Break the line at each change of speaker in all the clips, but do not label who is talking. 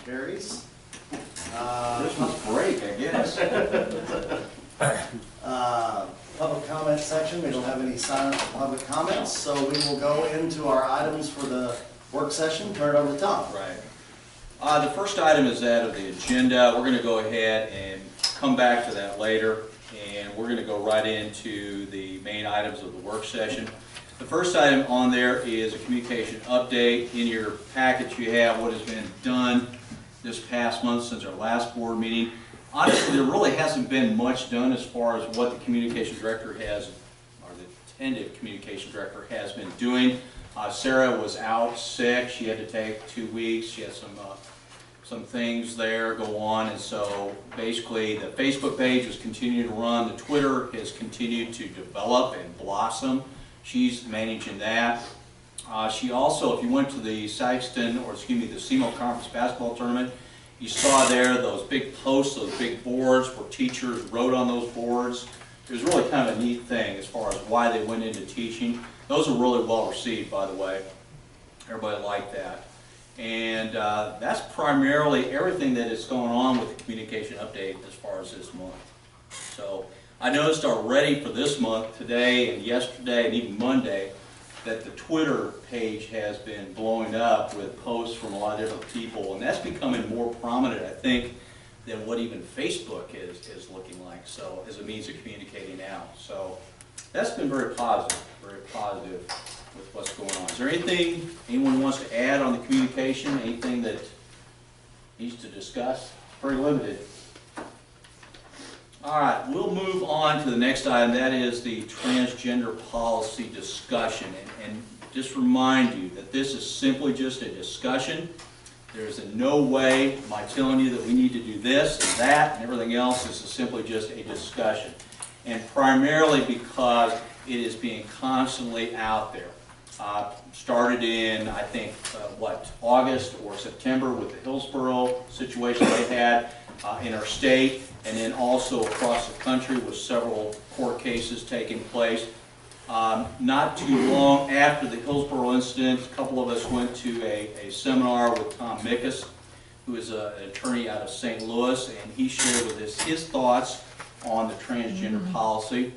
Carries.
Christmas break, I guess.
Public comment section, we don't have any silent public comments, so we will go into our items for the work session. Turn it over to Tom.
Right. The first item is that of the agenda. We're going to go ahead and come back to that later, and we're going to go right into the main items of the work session. The first item on there is a communication update. In your package you have what has been done this past month since our last board meeting. Honestly, there really hasn't been much done as far as what the communication director has, or the intended communication director has been doing. Sarah was out sick. She had to take 2 weeks. She had some things there go on, and so basically the Facebook page was continuing to run. The Twitter has continued to develop and blossom. She's managing that. She also, if you went to the Sikeston, or excuse me, the SEMO Conference Basketball Tournament, you saw there those big posts, those big boards where teachers wrote on those boards. It was really kind of a neat thing as far as why they went into teaching. Those were really well received, by the way. Everybody liked that. And that's primarily everything that is going on with the communication update as far as this month. So I noticed already for this month, today and yesterday and even Monday, that the Twitter page has been blowing up with posts from a lot of different people, and that's becoming more prominent, I think, than what even Facebook is looking like, so as a means of communicating out. So that's been very positive with what's going on. Is there anything anyone wants to add on the communication, anything that needs to discuss? Very limited. All right, we'll move on to the next item. That is the transgender policy discussion. And just remind you that this is simply just a discussion. There's in no way am I telling you that we need to do this and that and everything else. This is simply just a discussion. And primarily because it is being constantly out there. Started in, I think, August or September with the Hillsborough situation they had in our state, and then also across the country with several court cases taking place. Not too long after the Hillsborough incident, a couple of us went to a seminar with Tom Mickus, who is an attorney out of St. Louis, and he shared with us his thoughts on the transgender policy.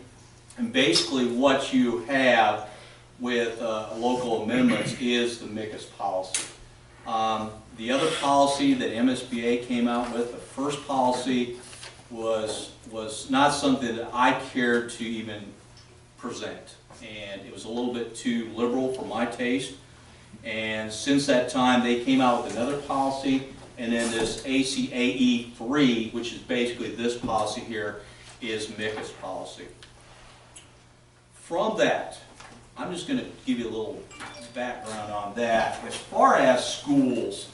And basically what you have with local amendments is the Mickus policy. The other policy that MSBA came out with, the first policy, was not something that I cared to even present. And it was a little bit too liberal for my taste. And since that time, they came out with another policy, and then this ACAE 3, which is basically this policy here, is Mickus policy. From that, I'm just going to give you a little background on that. As far as schools,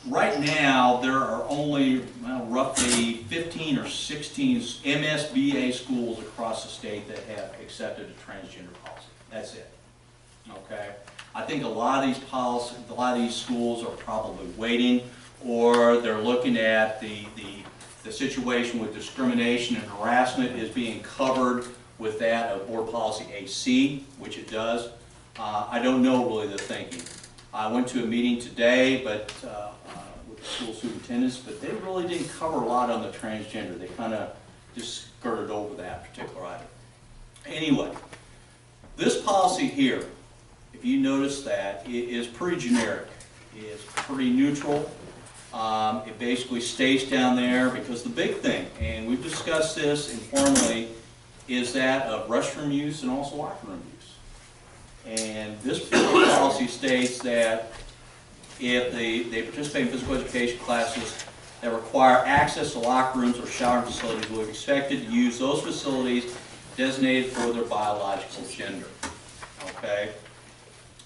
right now there are only roughly 15 or 16 MSBA schools across the state that have accepted a transgender policy. That's it. Okay. I think a lot of these schools are probably waiting, or they're looking at the situation with discrimination and harassment is being covered with that of Board Policy AC, which it does. I don't know really the thinking. I went to a meeting today with the school superintendents, but they really didn't cover a lot on the transgender. They kind of just skirted over that particular item. Anyway, this policy here, if you notice that, it is pretty generic. It's pretty neutral. It basically stays down there because the big thing, and we've discussed this informally, is that of restroom use and also locker room use. And this particular policy states that if they participate in physical education classes that require access to locker rooms or shower facilities, will be expected to use those facilities designated for their biological gender. Okay?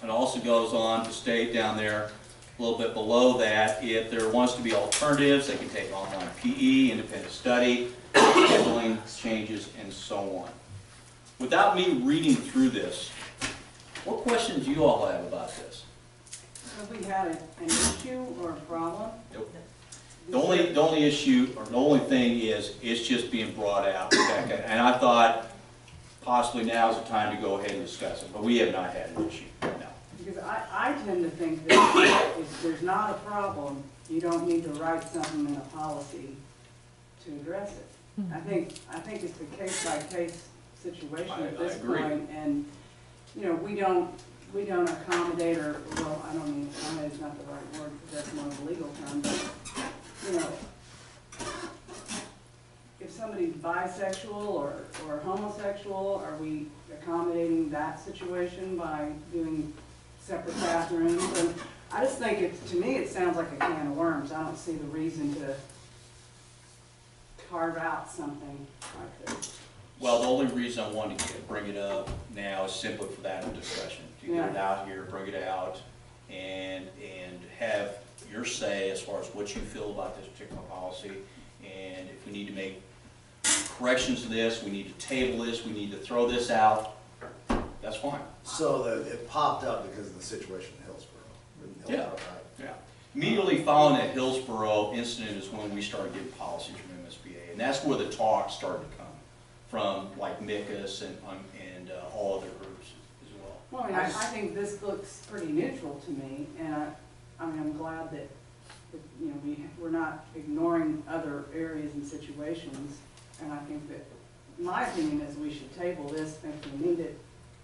It also goes on to state down there a little bit below that, if there wants to be alternatives, they can take online PE, independent study, scheduling changes, and so on. Without me reading through this, what questions do you all have about this?
Have we had an issue or a problem?
Nope. The only issue, or the only thing is, it's just being brought out, Becca, and I thought possibly now is the time to go ahead and discuss it, but we have not had an issue. No.
Because I tend to think that there's not a problem, you don't need to write something in a policy to address it. I think it's a case-by-case situation
I
at this
agree.
point, and, you know, we don't accommodate, or, well, I don't mean accommodate is not the right word, because that's more of a legal term, but, you know, if somebody's bisexual or homosexual, are we accommodating that situation by doing separate bathrooms? And I just think to me, it sounds like a can of worms. I don't see the reason to carve out something like this.
Well, the only reason I wanted to bring it up now is simply for that discussion. To get it out here, bring it out, and have your say as far as what you feel about this particular policy. And if we need to make corrections to this, we need to table this, we need to throw this out, that's fine.
So it popped up because of the situation in Hillsborough.
Yeah.
Right?
Yeah. Immediately following that Hillsborough incident is when we started getting policies from MSBA, and that's where the talk started to come from, like MICUS and all other groups as well.
Well, I mean, I think this looks pretty neutral to me, and I mean, I'm glad that, you know, we're not ignoring other areas and situations. And I think that, my opinion is we should table this, and if we need it,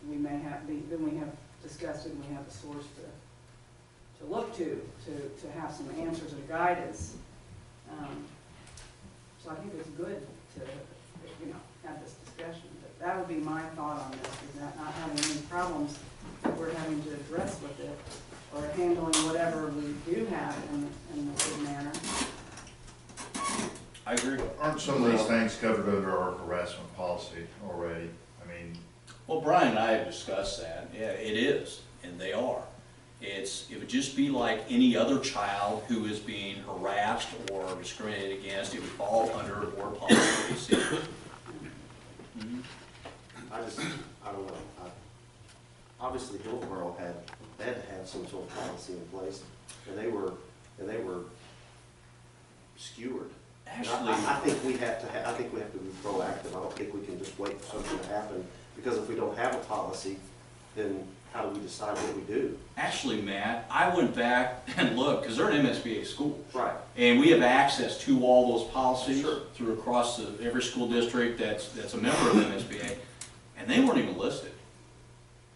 we may have, then we have discussed it, and we have a source to look to have some answers or guidance. So I think it's good to, you know, have this discussion. But that would be my thought on this, is that not having any problems that we're having to address with it, or handling whatever we do have in a good manner.
I agree.
Aren't some of these things covered under our harassment policy already? I mean,
Well, Brian and I have discussed that. Yeah, it is, and they are. It would just be like any other child who is being harassed or discriminated against. It would fall under board policy.
I don't know. Obviously, Hillsborough had to have some sort of policy in place, and they were skewered.
Actually,
I think we have to be proactive. I don't think we can just wait for something to happen, because if we don't have a policy, then how do we decide what we do?
Actually, Matt, I went back and looked, because they're an MSBA school.
Right.
And we have access to all those policies
Sure.
through across every school district that's a member of MSBA, and they weren't even listed.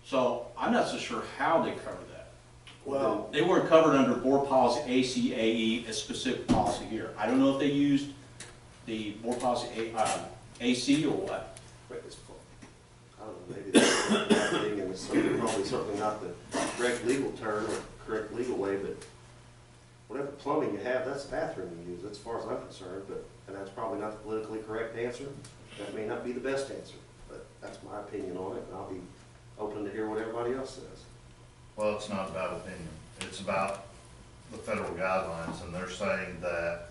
So I'm not so sure how they covered that.
Well,
They weren't covered under board policy ACAE, a specific policy here. I don't know if they used the board policy AC or what.
Right, I don't know, maybe that's that thing, and it's probably certainly not the correct legal term or correct legal way, but whatever plumbing you have, that's the bathroom you use, as far as I'm concerned, and that's probably not the politically correct answer. That may not be the best answer, but that's my opinion on it, and I'll be open to hear what everybody else says.
well, it's not about opinion. It's about the federal guidelines, and they're saying that,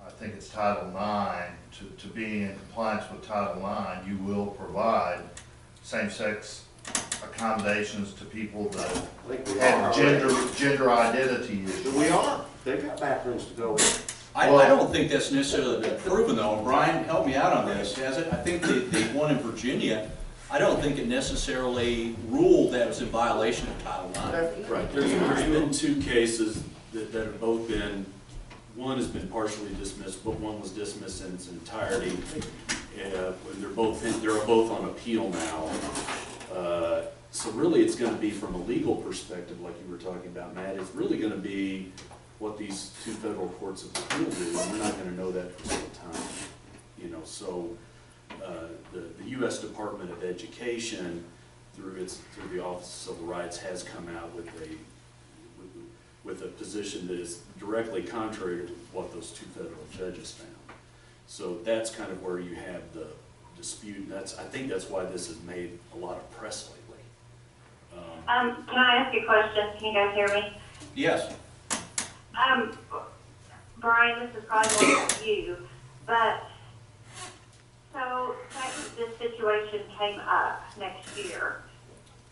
I think it's Title IX, to be in compliance with Title IX, you will provide same-sex accommodations to people that
I think we
have
are.
gender identity issues.
We are. They've got bathrooms to go in.
I don't think that's necessarily been proven though. And Brian, help me out on this, has it? I think the one in Virginia, I don't think it necessarily ruled that it was in violation of Title IX.
Right, there's been two cases that have both been, one has been partially dismissed, but one was dismissed in its entirety. When they're both on appeal now. So really, it's gonna be, from a legal perspective, like you were talking about, Matt, it's really gonna be what these two federal courts of appeal do, and we're not gonna know that for some time. You know, so the U.S. Department of Education, through the Office of Civil Rights, has come out with a position that is directly contrary to what those two federal judges found. So that's kind of where you have the dispute, and I think that's why this has made a lot of press lately.
Can I ask you a question? Can you guys hear me?
Yes.
Brian, this is probably more for you, but so say this situation came up next year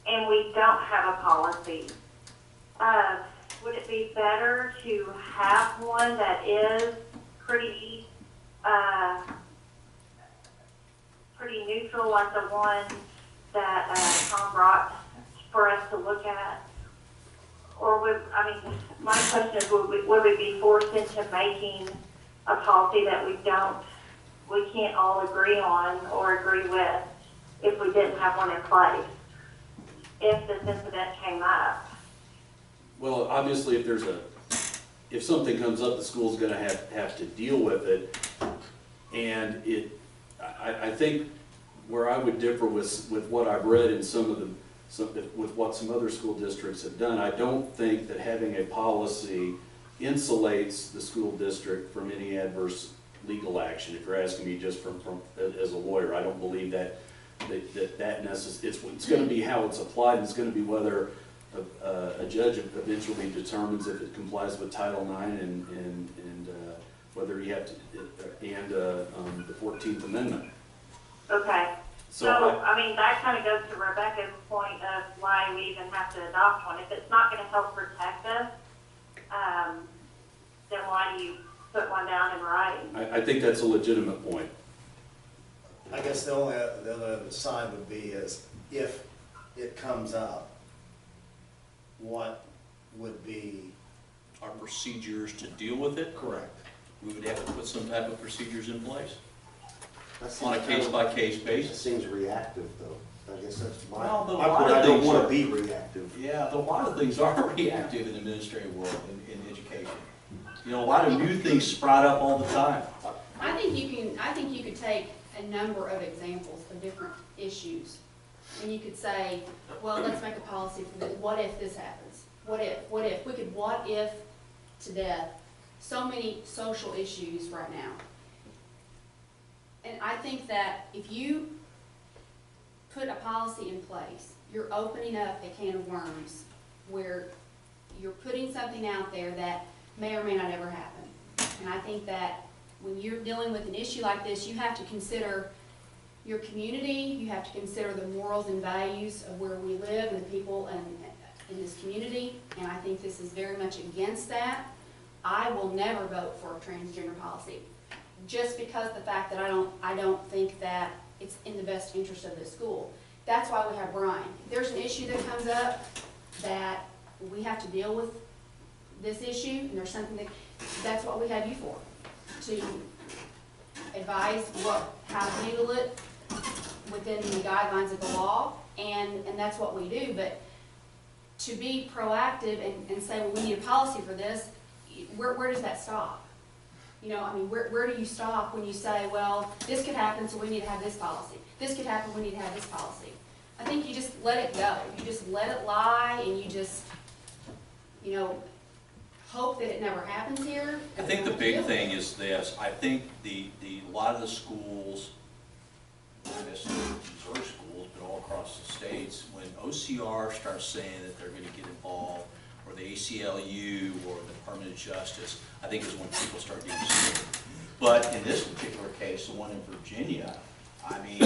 and we don't have a policy. Would it be better to have one that is pretty neutral, like the one that Tom brought for us to look at? Or would, I mean, my question is, would we be forced into making a policy that we can't all agree on or agree with if we didn't have one in place, if this incident came up?
Well, obviously, if something comes up, the school's gonna have to deal with it. And I think where I would differ with what I've read in with what some other school districts have done, I don't think that having a policy insulates the school district from any adverse legal action. If you're asking me just as a lawyer, I don't believe it's gonna be how it's applied, and it's gonna be whether a judge eventually determines if it complies with Title IX and whether you have to, and the 14th Amendment.
Okay.
So
I mean, that kind of goes to Rebecca's point of why we even have to adopt one. If it's not going to help protect us, then why do you put one down in writing?
I think that's a legitimate point.
I guess the other side would be is if it comes up, what would be
Our procedures to deal with it,
correct?
we would have to put some type of procedures in place
That seems
on a
kind of-
case-by-case
It
basis.
seems reactive, though. I guess that's
Well, but a
I
lot of
don't
things
want
are-
to be reactive.
Yeah, a lot of things are reactive in the administrative world, in education. You know, a lot of new things sprout up all the time.
I think you could take a number of examples of different issues, and you could say, well, let's make a policy for this. What if this happens? What if? We could what if to death so many social issues right now. And I think that if you put a policy in place, you're opening up a can of worms where you're putting something out there that may or may not ever happen. And I think that when you're dealing with an issue like this, you have to consider your community, you have to consider the morals and values of where we live and the people in this community, and I think this is very much against that. I will never vote for a transgender policy, just because the fact that I don't think that it's in the best interest of the school. That's why we have Brian. If there's an issue that comes up that we have to deal with this issue, and there's something that's what we have you for, to advise how to handle it within the guidelines of the law, and that's what we do. But to be proactive and say, well, we need a policy for this, where does that stop? You know, I mean, where do you stop when you say, well, this could happen, so we need to have this policy. This could happen, we need to have this policy. I think you just let it go. You just let it lie, and you just, you know, hope that it never happens here.
I think the big thing is this. I think a lot of the schools, not necessarily Missouri schools, but all across the states, when OCR starts saying that they're going to get involved, or the ACLU, or the Department of Justice, I think is when people start getting scared. But in this particular case, the one in Virginia, I mean,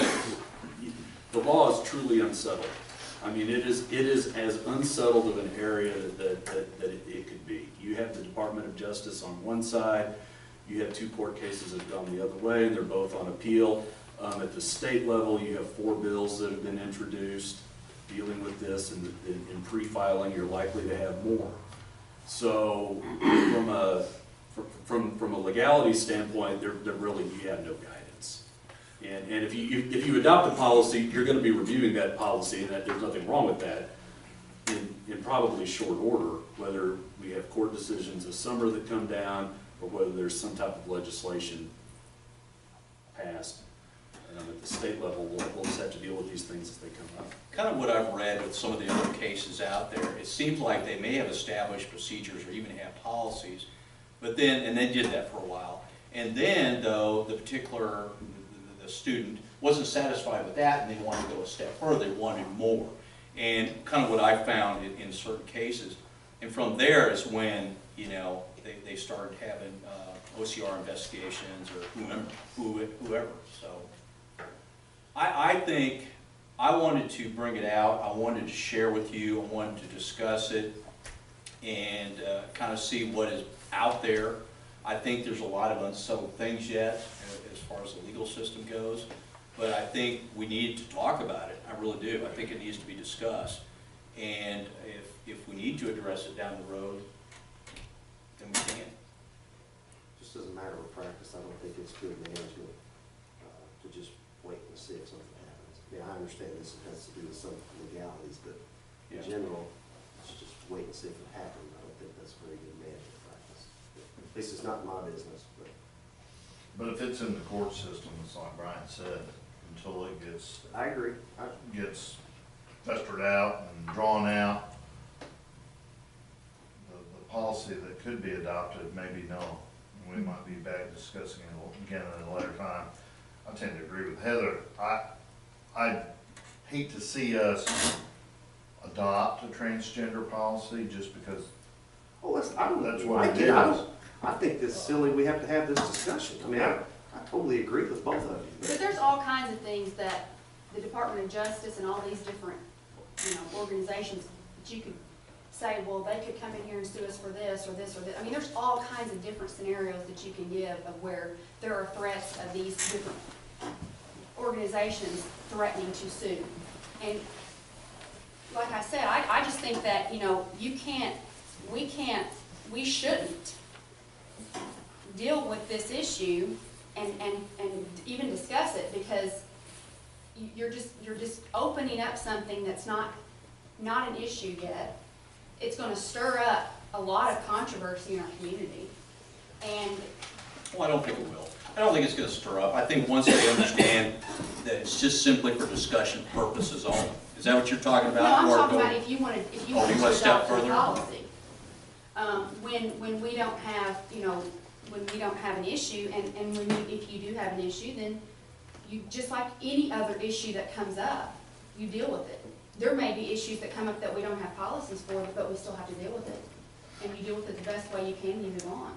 The law is truly unsettled. I mean, it is as unsettled of an area that it could be. You have the Department of Justice on one side, you have two court cases that have gone the other way, and they're both on appeal. At the state level, you have 4 bills that have been introduced dealing with this, and in pre-filing, you're likely to have more. So from a legality standpoint, there really, you have no guidance. And if you adopt a policy, you're going to be reviewing that policy, and there's nothing wrong with that, in probably short order, whether we have court decisions this summer that come down, or whether there's some type of legislation passed. At the state level, we'll just have to deal with these things as they come up.
kind of what I've read with some of the other cases out there, it seems like they may have established procedures or even have policies, but then, and they did that for a while. And then, though, the student wasn't satisfied with that, and they wanted to go a step further, they wanted more. And kind of what I found in certain cases, and from there is when, you know, they started having OCR investigations or whoever. So I think I wanted to bring it out. I wanted to share with you. I wanted to discuss it and kind of see what is out there. I think there's a lot of unsettled things yet as far as the legal system goes, but I think we need to talk about it. I really do. I think it needs to be discussed. And if we need to address it down the road, then we can.
Just as a matter of practice, I don't think it's good management to just wait and see if something happens. Yeah, I understand this has to do with some legalities, but in
Yeah.
general, let's just wait and see if it happens. I don't think that's very good management practice. At least it's not my business, but.
But if it's in the court system, it's like Brian said, until it gets
I agree.
festered out and drawn out, the policy that could be adopted, maybe no. We might be back discussing it again at a later time. I tend to agree with Heather. I hate to see us adopt a transgender policy just because
Oh, that's
that's what
like
it is.
I think it's silly we have to have this discussion. I mean, I totally agree with both of you.
But there's all kinds of things that the Department of Justice and all these different, organizations, that you could say, well, they could come in here and sue us for this or this or this. I mean, there's all kinds of different scenarios that you can give of where there are threats of these different organizations threatening to sue. And like I said, I just think that, we shouldn't deal with this issue and even discuss it, because you're just opening up something that's not an issue yet. It's gonna stir up a lot of controversy in our community. And
Well, I don't think it will. I don't think it's gonna stir up. I think once they understand that it's just simply for discussion purposes only. Is that what you're talking about?
no, I'm
Or
talking
go-
about if you wanted
you want
to
a step
adopt a
further?
policy. When we don't have, when we don't have an issue, and if you do have an issue, then you, just like any other issue that comes up, you deal with it. There may be issues that come up that we don't have policies for, but we still have to deal with it. And you deal with it the best way you can, and you move on.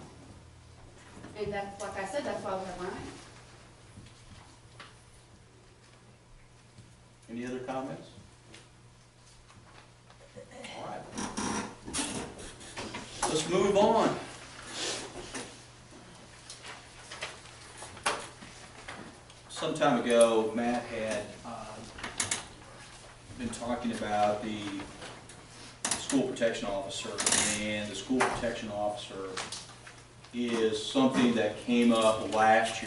And that's, like I said, that's why we have Ryan.
Any other comments? All right. Let's move on. Some time ago, Matt had been talking about the school protection officer, and the school protection officer is something that came up last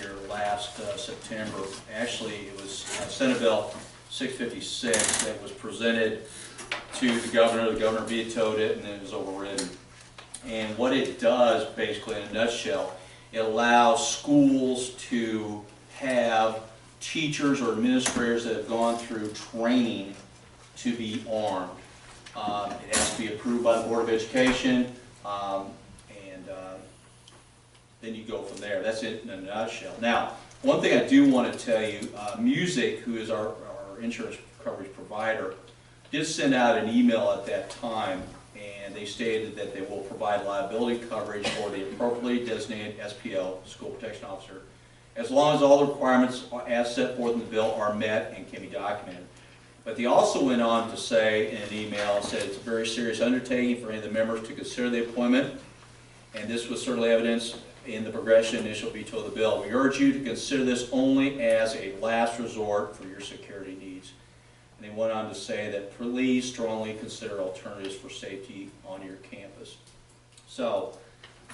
September. Actually, it was Senate Bill 656 that was presented to the governor. The governor vetoed it, and then it was overridden. And what it does, basically, in a nutshell, it allows schools to have teachers or administrators that have gone through training to be armed. It has to be approved by the Board of Education, then you go from there. That's it in a nutshell. Now, one thing I do want to tell you, Music, who is our insurance coverage provider, did send out an email at that time, and they stated that they will provide liability coverage for the appropriately designated SPO, School Protection Officer, as long as all the requirements as set forth in the bill are met and can be documented. But they also went on to say in an email, said it's a very serious undertaking for any of the members to consider the appointment, and this was certainly evidenced in the progression initial veto of the bill. We urge you to consider this only as a last resort for your security needs. And they went on to say that please strongly consider alternatives for safety on your campus. So,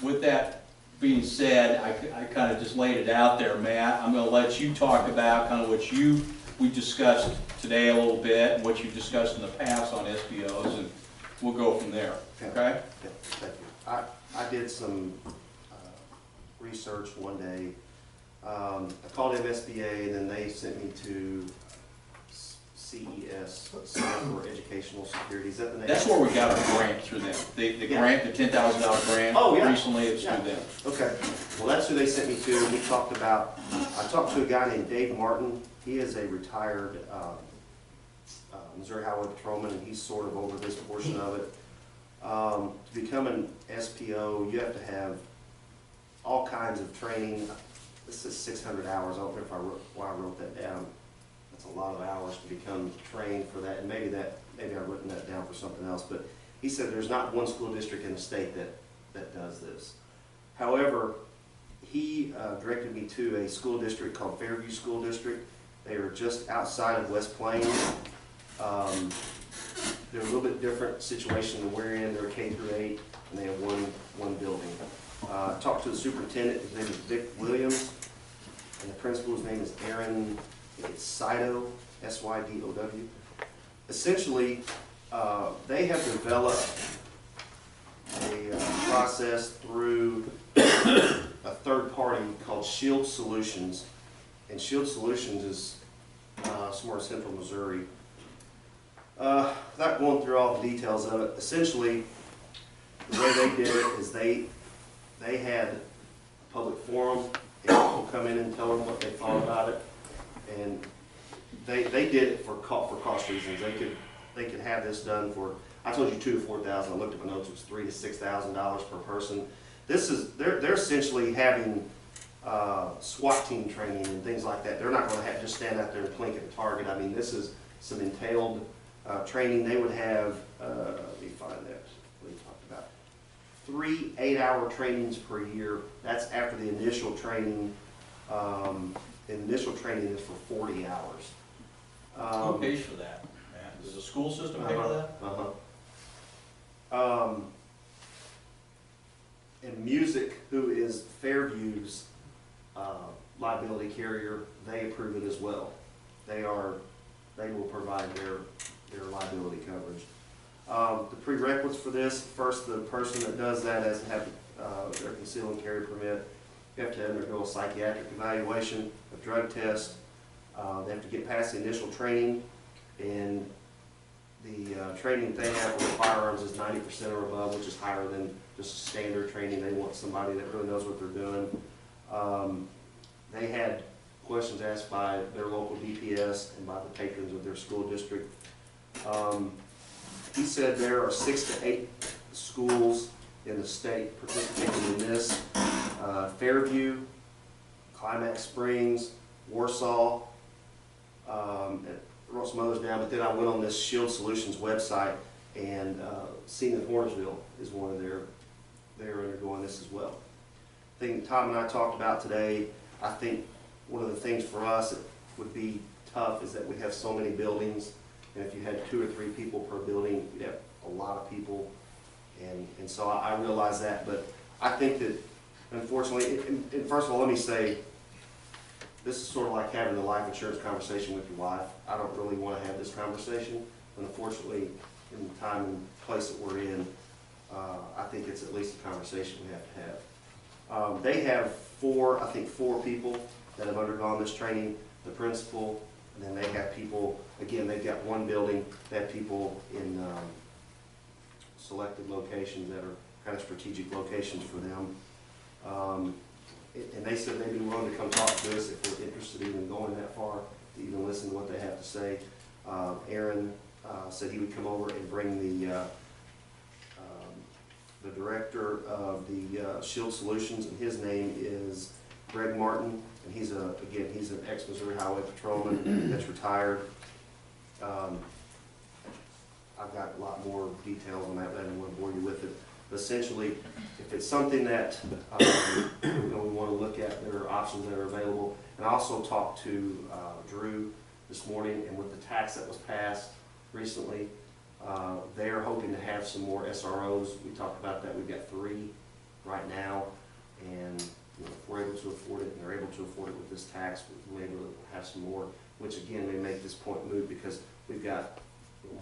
with that being said, I kind of just laid it out there, Matt. I'm going to let you talk about kind of what we discussed today a little bit, and what you discussed in the past on SBOs, and we'll go from there. Okay?
Yeah, thank you. I did some research one day. I called MSBA, and then they sent me to CES, Center for Educational Security. Is that the name?
That's where we got our grant through them. The
Yeah.
grant, the $10,000 grant,
Oh, yeah.
recently it's
Yeah.
through them.
Okay, well, that's who they sent me to. We talked about, I talked to a guy named Dave Martin. He is a retired Missouri Highway Patrolman, and he's sort of over this portion of it. To become an SPO, you have to have all kinds of training. This is 600 hours. I don't know why I wrote that down. That's a lot of hours to become trained for that, and maybe I've written that down for something else. But he said there's not one school district in the state that does this. However, he directed me to a school district called Fairview School District. They are just outside of West Plains. they're a little bit different situation than we're in. They're K through 8, and they have one building. Talked to the superintendent, his name is Vic Williams, and the principal's name is Aaron, I think it's Sydow, S-Y-D-O-W. Essentially, they have developed a process through a third party called Shield Solutions, and Shield Solutions is somewhere in central Missouri. Without going through all the details of it, essentially, the way they did it is they had a public forum, and people come in and tell them what they thought about it, and they did it for cost reasons. They could have this done for, I told you $2,000 to $4,000. I looked at my notes, it was $3,000 to $6,000 per person. This is, they're essentially having SWAT team training and things like that. They're not going to have just stand out there and blink at a target. I mean, this is some entailed training. They would have, let me find that, what we talked about, 3 8-hour trainings per year. That's after the initial training. The initial training is for 40 hours.
Who pays for that, Matt? Does the school system pay for that?
And Music, who is Fairview's liability carrier, they approve it as well. They will provide their liability coverage. The prerequisites for this: first, the person that does that has to have their conceal and carry permit. You have to undergo a psychiatric evaluation, a drug test. They have to get past the initial training, and the training they have for firearms is 90% or above, which is higher than just standard training. They want somebody that really knows what they're doing. They had questions asked by their local DPS and by the patrons of their school district. He said there are 6 to 8 schools in the state participating in this. Fairview, Climax Springs, Warsaw, and I wrote some others down, but then I went on this Shield Solutions website and seen that Hornsville is one of they're undergoing this as well. The thing Tom and I talked about today, I think one of the things for us that would be tough is that we have so many buildings, and if you had 2 or 3 people per building, you'd have a lot of people, and so I realize that, but I think that unfortunately, and first of all, let me say, this is sort of like having the life insurance conversation with your wife. I don't really want to have this conversation, but unfortunately, in the time and place that we're in, I think it's at least a conversation we have to have. They have 4 people that have undergone this training, the principal, and then they have people, again, they've got one building, they have people in selected locations that are kind of strategic locations for them. And they said they'd be willing to come talk to us if we're interested in even going that far, to even listen to what they have to say. Aaron said he would come over and bring the director of the Shield Solutions, and his name is Greg Martin, and he's an ex-Missouri Highway Patrolman that's retired. I've got a lot more details on that, but I don't want to bore you with it. But essentially, if it's something that we want to look at, there are options that are available. And I also talked to Drew this morning, and with the tax that was passed recently, they are hoping to have some more SROs. We talked about that. We've got 3 right now, and if we're able to afford it, and they're able to afford it with this tax, we may be able to have some more, which again may make this point moot because we've got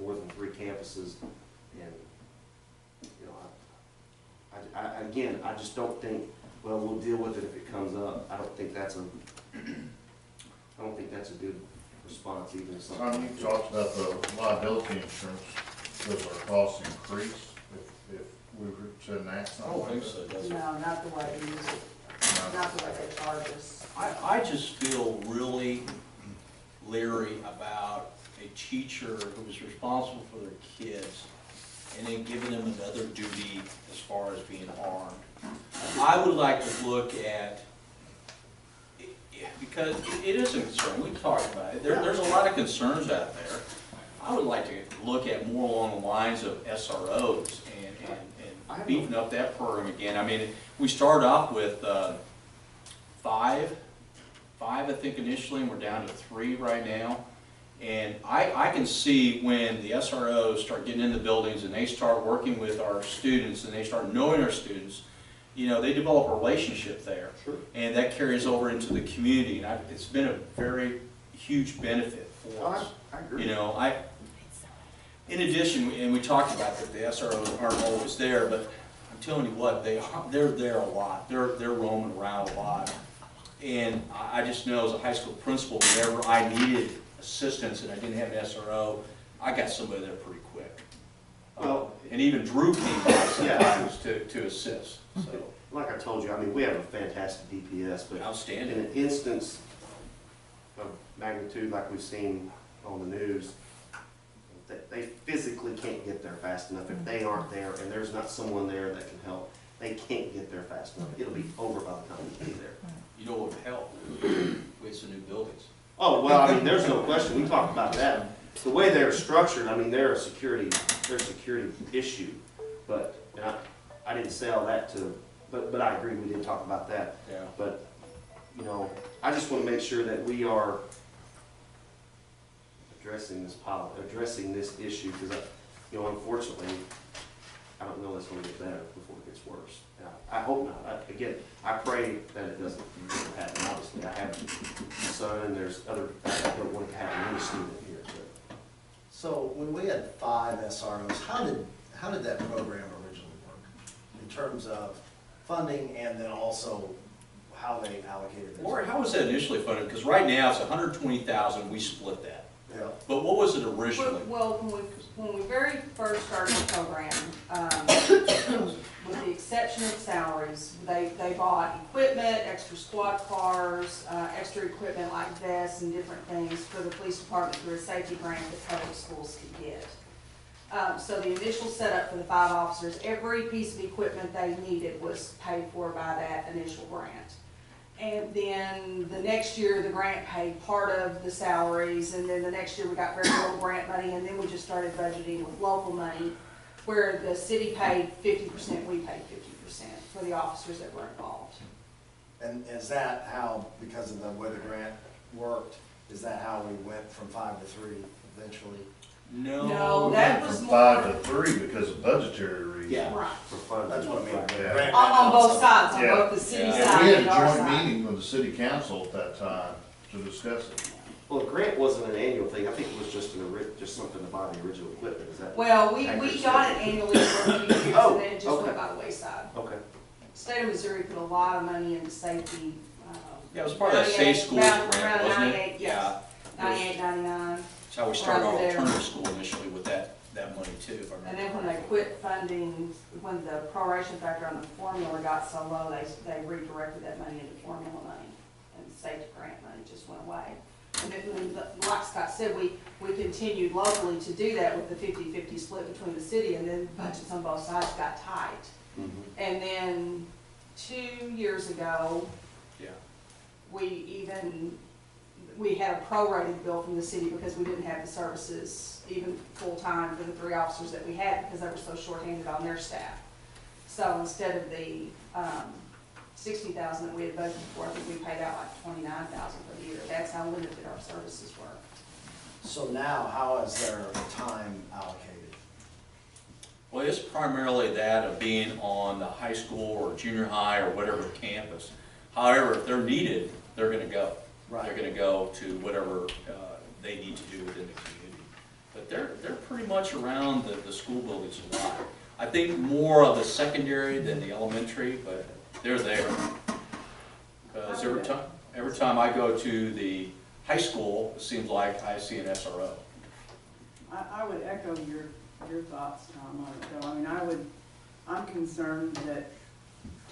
more than 3 campuses, and I just don't think, well, we'll deal with it if it comes up. I don't think that's a good response even to something.
Tom, you talked about the liability insurance. Does our costs increase if we were to enact
I
something
don't
like
think
that?
so, does it?
No, not the way they use it, not the way they charge us.
I just feel really leery about a teacher who is responsible for their kids and then giving them another duty as far as being armed. I would like to look at, because it is a concern, we talked about it, there's a lot of concerns out there. I would like to look at more along the lines of SROs and beefing up that program again. I mean, we started off with 5, I think initially, and we're down to 3 right now. And I can see when the SROs start getting in the buildings and they start working with our students and they start knowing our students, you know, they develop a relationship there.
Sure.
And that carries over into the community, and it's been a very huge benefit for us.
I agree.
You know, in addition, and we talked about that the SROs aren't always there, but I'm telling you what, they're there a lot. They're roaming around a lot. And I just know as a high school principal, whenever I needed assistance and I didn't have an SRO, I got somebody there pretty quick.
Well,
and even Drew came by sometimes to assist, so.
like I told you, I mean, we have a fantastic DPS, but in
Outstanding.
an instance of magnitude like we've seen on the news, they physically can't get there fast enough. If they aren't there and there's not someone there that can help, they can't get there fast enough. It'll be over by the time we get there.
You know what would help? We had some new buildings.
Oh, well, I mean, there's no question, we talked about that. The way they're structured, I mean, they're a security issue, but, and I didn't say all that to, but I agree, we did talk about that.
Yeah.
But, you know, I just want to make sure that we are addressing this issue, because, you know, unfortunately, I don't know that's going to get better before it gets worse. And I hope not. Again, I pray that it doesn't happen. Obviously, I have a son, and there's other things I don't want to happen to any student here. But
So when we had 5 SROs, how did that program originally work? In terms of funding and then also how they allocated it?
Lori, how was that initially funded? Because right now it's 120,000, we split that.
Yeah.
But what was it originally?
Well, when we very first started the program, with the exception of salaries, they bought equipment, extra squad cars, extra equipment like vests and different things for the police department through a safety grant that public schools could get. So the initial setup for the 5 officers, every piece of equipment they needed was paid for by that initial grant. And then the next year, the grant paid part of the salaries, and then the next year we got very little grant money, and then we just started budgeting with local money, where the city paid 50%, we paid 50% for the officers that were involved.
And is that how, because of the way the grant worked, is that how we went from 5 to 3 eventually?
No, that was
From
more.
5 to 3 because of budgetary reasons.
Yeah.
Right.
for fun.
That's what I mean.
Yeah.
Grant
On both
also-
sides, on
Yeah.
both the city
Yeah.
Yeah,
side
we had
and
a
our
joint
side.
meeting with the city council at that time to discuss it.
Well, the grant wasn't an annual thing. I think it was just just something to buy the original equipment. Is that?
Well, we
accurate?
got it annually for a few years,
Oh,
and then it just
okay.
went by the wayside.
Okay.
State of Missouri put a lot of money into safety.
Yeah, it was part of that Safe Schools grant,
Around
wasn't it?
98, yes. 98, 99.
That's how we started our
Right there.
alternative school initially with that money too, if I remember.
And then when they quit funding, when the proration factor on the formula got so low, they redirected that money into formula money, and safety grant money just went away. And then, like Scott said, we continued locally to do that with the 50-50 split between the city, and then budgets on both sides got tight.
Mhm.
And then 2 years ago,
Yeah.
we had a prorated bill from the city because we didn't have the services even full-time for the 3 officers that we had because they were so shorthanded on their staff. So instead of the 60,000 that we had budgeted for, I think we paid out like 29,000 for the year. That's how limited our services were.
So now, how is their time allocated?
Well, it's primarily that of being on the high school or junior high or whatever campus. However, if they're needed, they're gonna go.
Right.
They're gonna go to whatever they need to do within the community. But they're pretty much around the school buildings a lot. I think more of the secondary than the elementary, but they're there. Because every time I go to the high school, it seems like I see an SRO.
I would echo your thoughts, Tom, on it, though. I mean, I'm concerned that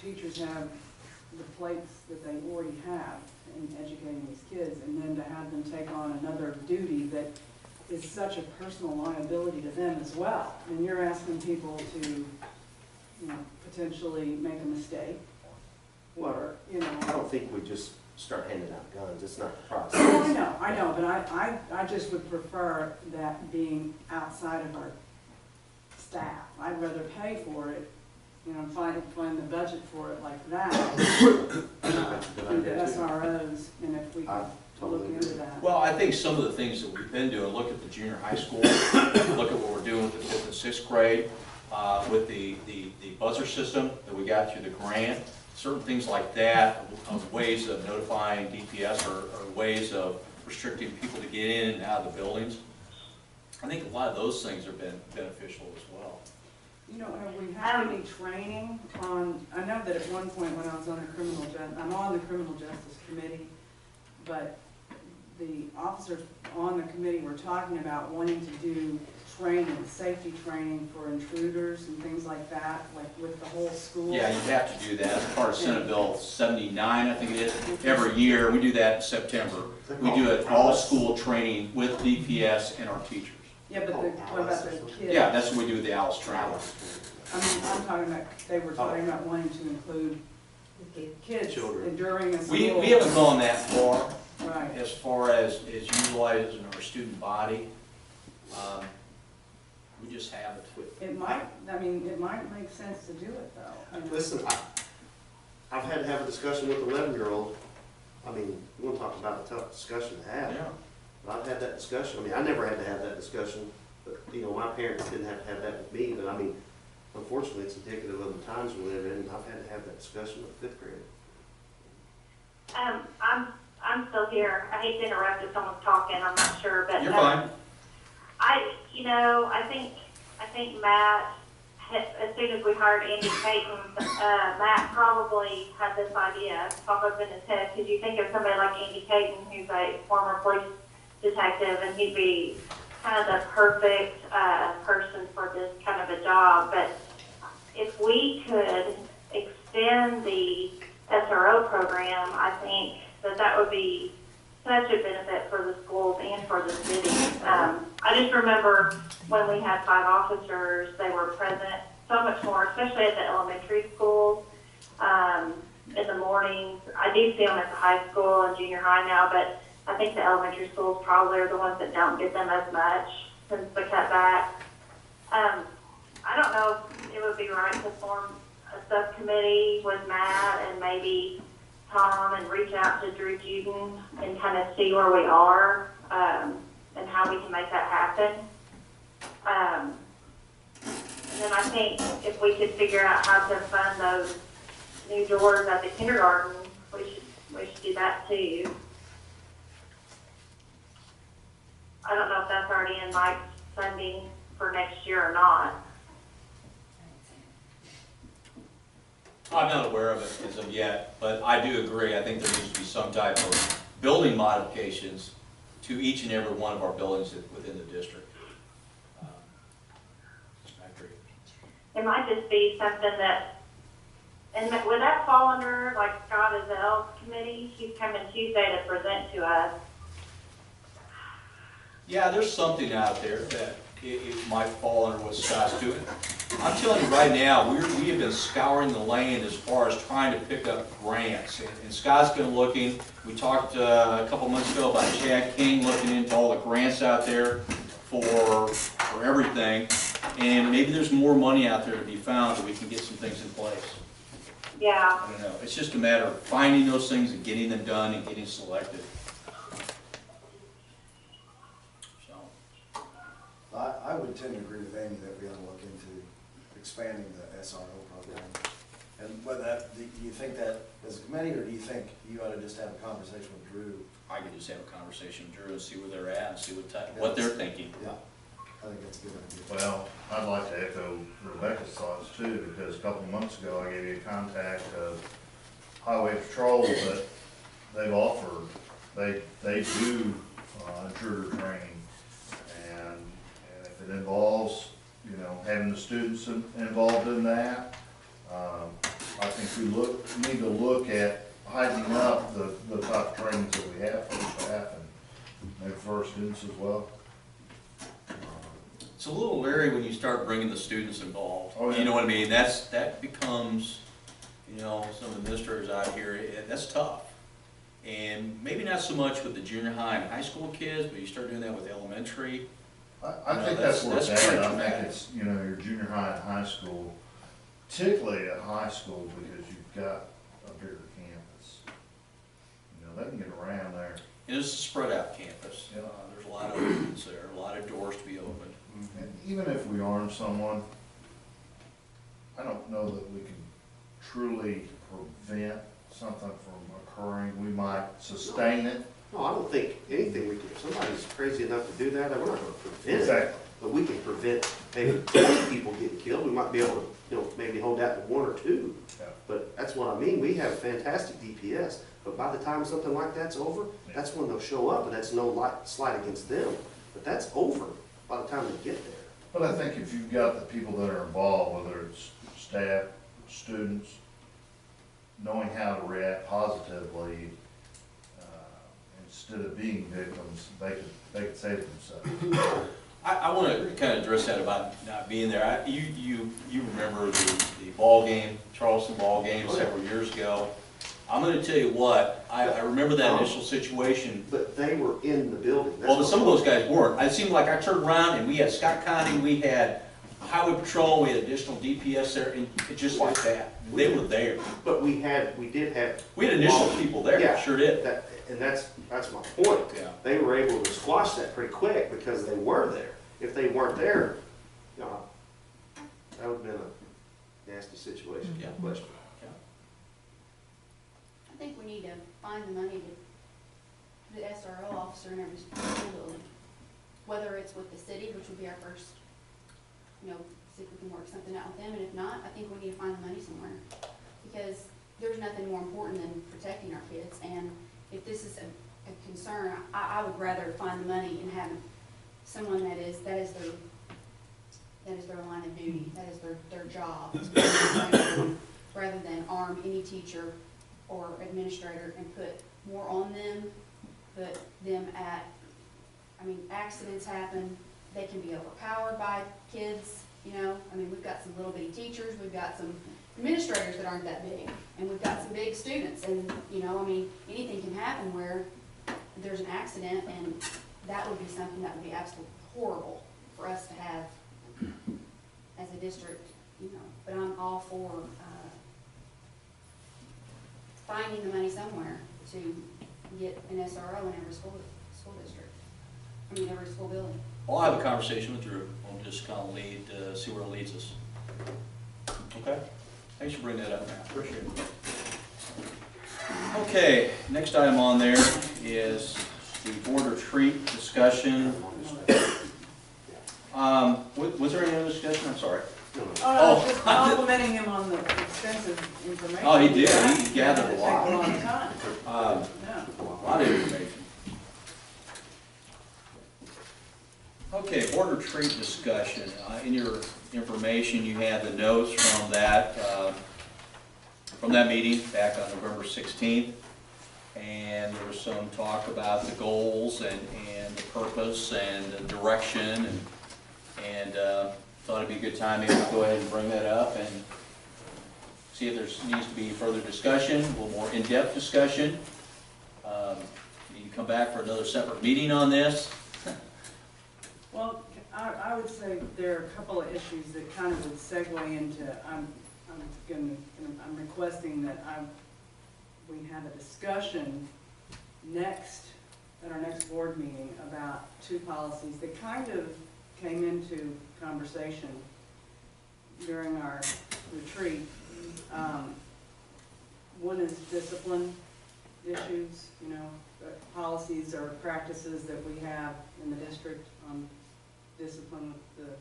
teachers have the plates that they already have in educating these kids, and then to have them take on another duty that is such a personal liability to them as well. And you're asking people to, potentially make a mistake, or,
I don't think we just start handing out guns. It's not the process.
Oh, I know, but I just would prefer that being outside of our staff. I'd rather pay for it, you know, find the budget for it like that. Through the SROs, and if we
I
could look
totally
into
agree.
that.
Well, I think some of the things that we've been doing, look at the junior high school, look at what we're doing with the 5th and 6th grade, with the buzzer system that we got through the grant, certain things like that, of ways of notifying DPS or ways of restricting people to get in and out of the buildings. I think a lot of those things have been beneficial as well.
You know, have we had any training on, I know that at one point when I was on I'm on the criminal justice committee, but the officers on the committee were talking about wanting to do training, safety training for intruders and things like that, like with the whole school.
Yeah, you have to do that. It's part of Senate Bill 79, I think it is. Every year, we do that in September. We do an all-school training with DPS and our teachers.
Yeah, but what about the kids?
Yeah, that's what we do with the ALICE training.
I mean, I'm talking about, they were talking about wanting to include kids during a school.
We haven't gone that far.
Right.
As far as utilizing our student body, we just haven't.
It might, I mean, it might make sense to do it though. you know.
Listen, I've had to have a discussion with an 11-year-old. I mean, you want to talk about a tough discussion to have.
Yeah.
But I've had that discussion. I mean, I never had to have that discussion, but, you know, my parents didn't have to have that with me. But I mean, unfortunately, it's indicative of the times we live in, and I've had to have that discussion with 5th grade.
I'm still here. I hate to interrupt if someone's talking, I'm not sure, but.
You're fine.
I think Matt, as soon as we hired Andy Payton, Matt probably had this idea pop up in his head. Because you think of somebody like Andy Payton, who's a former police detective, and he'd be kind of the perfect person for this kind of a job. But if we could extend the SRO program, I think that would be such a benefit for the schools and for the city. I just remember when we had 5 officers, they were present so much more, especially at the elementary schools, in the mornings. I do see them at the high school and junior high now, but I think the elementary schools probably are the ones that don't get them as much since the cutback. I don't know if it would be right to form a subcommittee with Matt and maybe Tom and reach out to Drew Juden and kind of see where we are, and how we can make that happen. And then I think if we could figure out how to fund those new doors at the kindergarten, we should do that too. I don't know if that's already in Mike's funding for next year or not.
I'm not aware of it as of yet, but I do agree. I think there needs to be some type of building modifications to each and every one of our buildings within the district. I agree.
It might just be something that, and would that fall under, like Scott Azel's committee? She's coming Tuesday to present to us.
Yeah, there's something out there that it might fall under what Scott's doing. I'm telling you right now, we have been scouring the land as far as trying to pick up grants. And Scott's been looking. We talked a couple months ago about Chad King looking into all the grants out there for everything. And maybe there's more money out there to be found that we can get some things in place.
Yeah.
I don't know. It's just a matter of finding those things and getting them done and getting selected.
I would tend to agree with Amy that we ought to look into expanding the SRO program. And whether that, do you think that as a committee, or do you think you ought to just have a conversation with Drew?
I could just have a conversation with Drew and see where they're at and see what they're thinking.
Yeah, I think that's a good idea.
Well, I'd like to echo Rebecca's thoughts too, because a couple of months ago, I gave you a contact of Highway Patrol that they've offered, they do intruder training. And if it involves, you know, having the students involved in that, I think we need to look at heightening up the type of trainings that we have for the staff and maybe for our students as well.
It's a little leery when you start bringing the students involved.
Oh, yeah.
You know what I mean? That becomes, you know, some of the administrators out here, that's tough. And maybe not so much with the junior high and high school kids, but you start doing that with elementary.
I think that's where it's
pretty
at. I
traumatic.
think it's, you know, your junior high and high school, particularly at high school, because you've got a bigger campus. You know, they can get around there.
It is a spread out campus.
Yeah.
There's a lot of openings there, a lot of doors to be opened.
And even if we arm someone, I don't know that we can truly prevent something from occurring. We might sustain it.
No, I don't think anything we can, if somebody's crazy enough to do that, we're not gonna prevent it.
Exactly.
But we can prevent maybe 20 people getting killed. We might be able to, you know, maybe hold that to 1 or 2.
Yeah.
But that's what I mean. We have fantastic DPS, but by the time something like that's over, that's when they'll show up, and that's no slight against them. But that's over by the time they get there.
But I think if you've got the people that are involved, whether it's staff, students, knowing how to react positively, instead of being victims, they could save themselves.
I want to kind of address that about not being there. You remember the ball game, Charleston ball game several years ago. I'm going to tell you what, I remember that initial situation.
But they were in the building. That's
Well,
what
some of those guys weren't. It seemed like I turned around and we had Scott County, we had Highway Patrol, we had additional DPS there, and just like that. They were there.
But we did have.
We had initial people there,
Yeah,
sure did.
And that's my point.
Yeah.
They were able to squash that pretty quick because they were there. If they weren't there, you know, that would have been a nasty situation.
Yeah.
No question.
I think we need to find the money to put an SRO officer in every school building. Whether it's with the city, which would be our first, you know, see if we can work something out with them, and if not, I think we need to find the money somewhere. Because there's nothing more important than protecting our kids, and if this is a concern, I would rather find the money and have someone that is their line of duty, that is their job, rather than arm any teacher or administrator and put more on them, put them at, I mean, accidents happen, they can be overpowered by kids, you know, I mean, we've got some little bitty teachers, we've got some administrators that aren't that big, and we've got some big students, and, you know, I mean, anything can happen where there's an accident, and that would be something that would be absolutely horrible for us to have as a district, you know, but I'm all for, finding the money somewhere to get an SRO in every school district. I mean, every school building.
I'll have a conversation with Drew. We'll just kind of see where it leads us. Okay? Thanks for bringing that up, Matt. Appreciate it. Okay, next item on there is the board retreat discussion. Was there any other discussion? I'm sorry.
Oh, just complimenting him on the extensive information.
Oh, he did. He gathered a lot.
It took a long time. Yeah.
A lot of information. Okay, board retreat discussion. In your information, you had the notes from that meeting back on November 16th. And there was some talk about the goals and the purpose and the direction, and thought it'd be a good time maybe to go ahead and bring that up and see if there needs to be further discussion, a little more in-depth discussion. You can come back for another separate meeting on this.
Well, I would say there are a couple of issues that kind of would segue into, I'm requesting that we have a discussion at our next board meeting about 2 policies that kind of came into conversation during our retreat. One is discipline issues, you know, policies or practices that we have in the district on discipline with the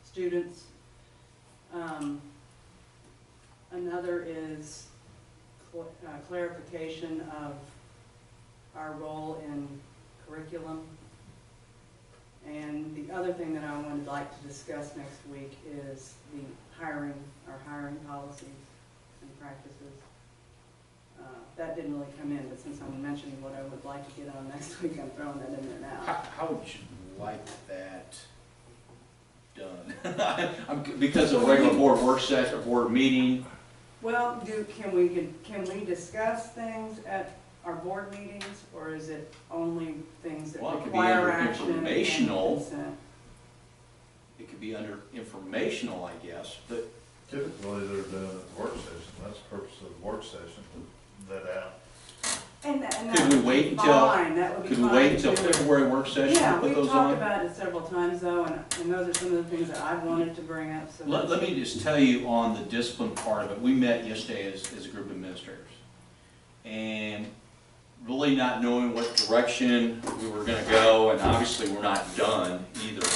students. Another is clarification of our role in curriculum. And the other thing that I would like to discuss next week is our hiring policies and practices. That didn't really come in, but since I'm mentioning what I would like to get on next week, I'm throwing that in there now.
How would you like that done? Because of a regular board work session or board meeting.
Well, can we discuss things at our board meetings, or is it only things that
Well, it could be
require
under
action and
informational.
consent?
It could be under informational, I guess, but
Typically, they're doing it at the work session, that's the purpose of the work session, to let out.
And that
Could we
would
wait
be
until-
fine, that would be
Could we
fine
wait
to
until
do it.
February work session to
Yeah,
put
we've
those
talked
on?
about it several times though, and those are some of the things that I've wanted to bring up, so.
Let me just tell you on the discipline part of it, we met yesterday as a group of administrators. And really not knowing what direction we were gonna go, and obviously we're not done either.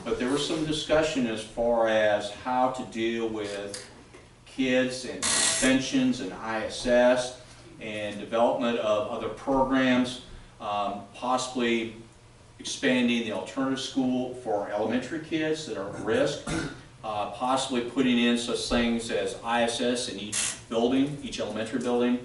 But there was some discussion as far as how to deal with kids and suspensions and ISS and development of other programs, possibly expanding the alternative school for elementary kids that are at risk, possibly putting in such things as ISS in each building, each elementary building.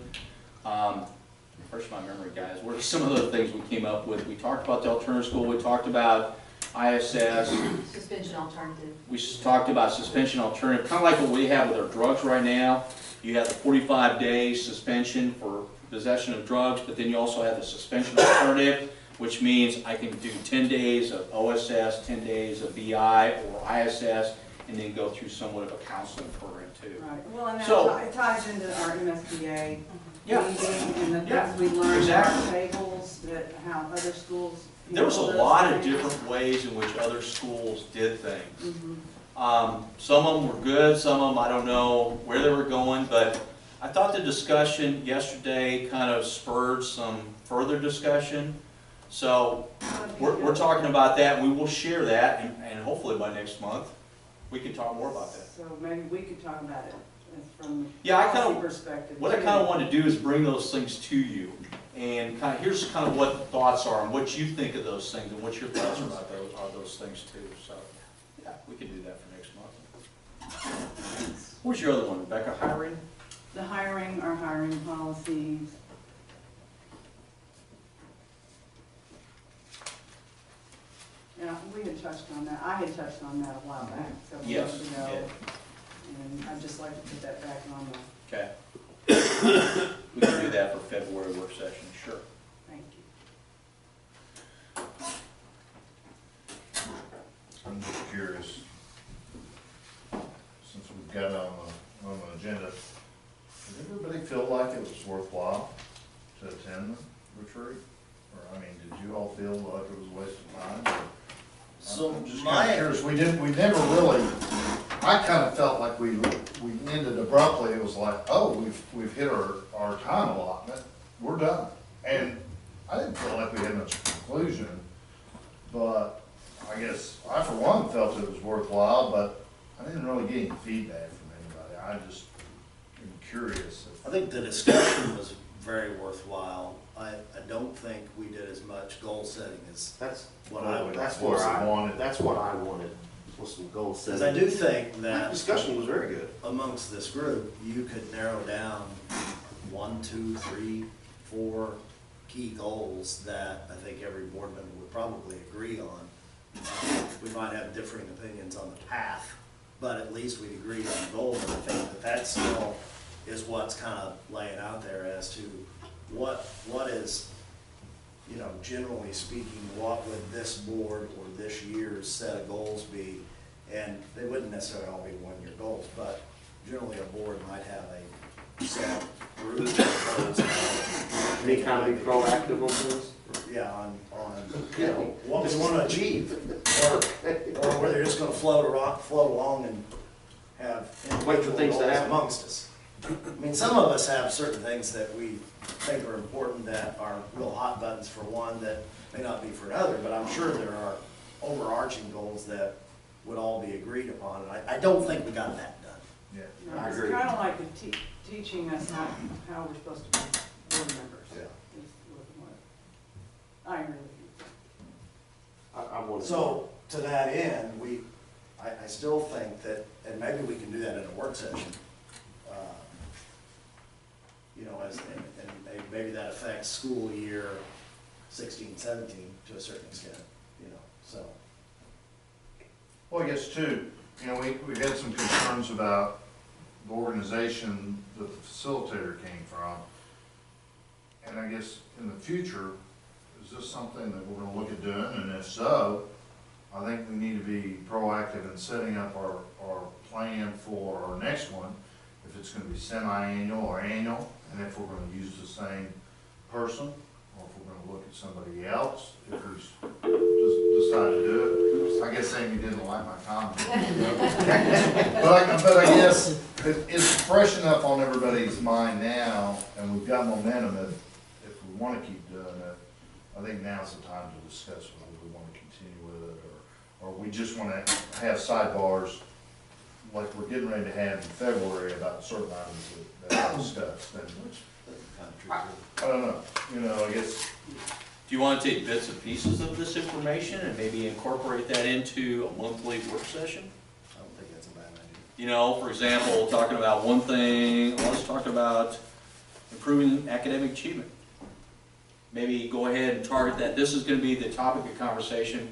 Refresh my memory, guys, what are some of the things we came up with? We talked about the alternative school, we talked about ISS,
Suspension alternative.
we talked about suspension alternative, kind of like what we have with our drugs right now. You have the 45-day suspension for possession of drugs, but then you also have the suspension alternative, which means I can do 10 days of OSS, 10 days of BI or ISS, and then go through somewhat of a counseling program too.
Right, well, and
So-
that it ties into our MSBA
Yeah.
meeting and the
Yeah,
things we learned at
exactly.
our tables, that how other schools.
There was a
handle those
lot of
things.
different ways in which other schools did things.
Mhm.
Some of them were good, some of them I don't know where they were going, but I thought the discussion yesterday kind of spurred some further discussion. So we're talking about that, and we will share that, and hopefully by next month, we can talk more about that.
So maybe we could talk about it as from
Yeah, I
a
kinda-
policy perspective.
What I
too.
kind of want to do is bring those things to you, and kind of, here's kind of what the thoughts are, and what you think of those things, and what your thoughts are about those things too, so, yeah, we can do that for next month. What's your other one, Rebecca, hiring?
The hiring, our hiring policies. Yeah, we had touched on that, I had touched on that a while back, several
Yes,
months
you
ago.
did.
And I'd just like to put that back on the,
Okay. We can do that for February work session, sure.
thank you.
I'm just curious, since we've got it on the agenda, did everybody feel like it was worthwhile to attend the retreat? Or, I mean, did you all feel like it was a waste of time? Or-
So
I'm just
my-
kinda curious, we never really, I kind of felt like we ended abruptly, it was like, oh, we've hit our time allotment, we're done. And I didn't feel like we had much conclusion, but I guess I for one felt it was worthwhile, but I didn't really get any feedback from anybody, I just am curious.
I think the discussion was very worthwhile. I don't think we did as much goal setting as
That's,
what I would.
that's
what
where
I
I
wanted.
That's what I wanted, was some goal
Because
setting.
I do think
That
that
discussion was very good.
amongst this group, you could narrow down 1, 2, 3, 4 key goals that I think every board member would probably agree on. We might have differing opinions on the path, but at least we'd agree on the goals, and I think that still is what's kind of laying out there as to what is, you know, generally speaking, what would this board or this year's set of goals be? And they wouldn't necessarily all be one-year goals, but generally a board might have a set of group of goals.
Any kind of be proactive on things?
Yeah, on, you know, what we want to achieve, or whether they're just gonna float along and have
Wait for
individual
things to
goals
happen.
amongst us. I mean, some of us have certain things that we think are important that are real hot buttons for one that may not be for another, but I'm sure there are overarching goals that would all be agreed upon, and I don't think we got that done.
Yeah.
No,
I
It's
agree.
kind of like teaching us how we're supposed to be board members.
Yeah.
is what I agree with you.
I wanted.
So, to that end, I still think that, and maybe we can do that in a work session, you know, and maybe that affects school year 16, 17 to a certain extent, you know, so.
Well, I guess too, you know, we had some concerns about the organization that the facilitator came from. And I guess in the future, is this something that we're gonna look at doing? And if so, I think we need to be proactive in setting up our plan for our next one, if it's gonna be semi-annual or annual, and if we're gonna use the same person, or if we're gonna look at somebody else, if we decide to do it. I guess Amy didn't like my comment. But I guess it's fresh enough on everybody's mind now, and we've got momentum if we wanna keep doing it. I think now's the time to discuss whether we wanna continue with it, or we just wanna have sidebars like we're getting ready to have in February about certain items that I discussed. And I don't know, I guess.
Do you want to take bits and pieces of this information and maybe incorporate that into a monthly work session?
I don't think that's a bad idea.
You know, for example, talking about one thing, let's talk about improving academic achievement. Maybe go ahead and target that. This is going to be the topic of conversation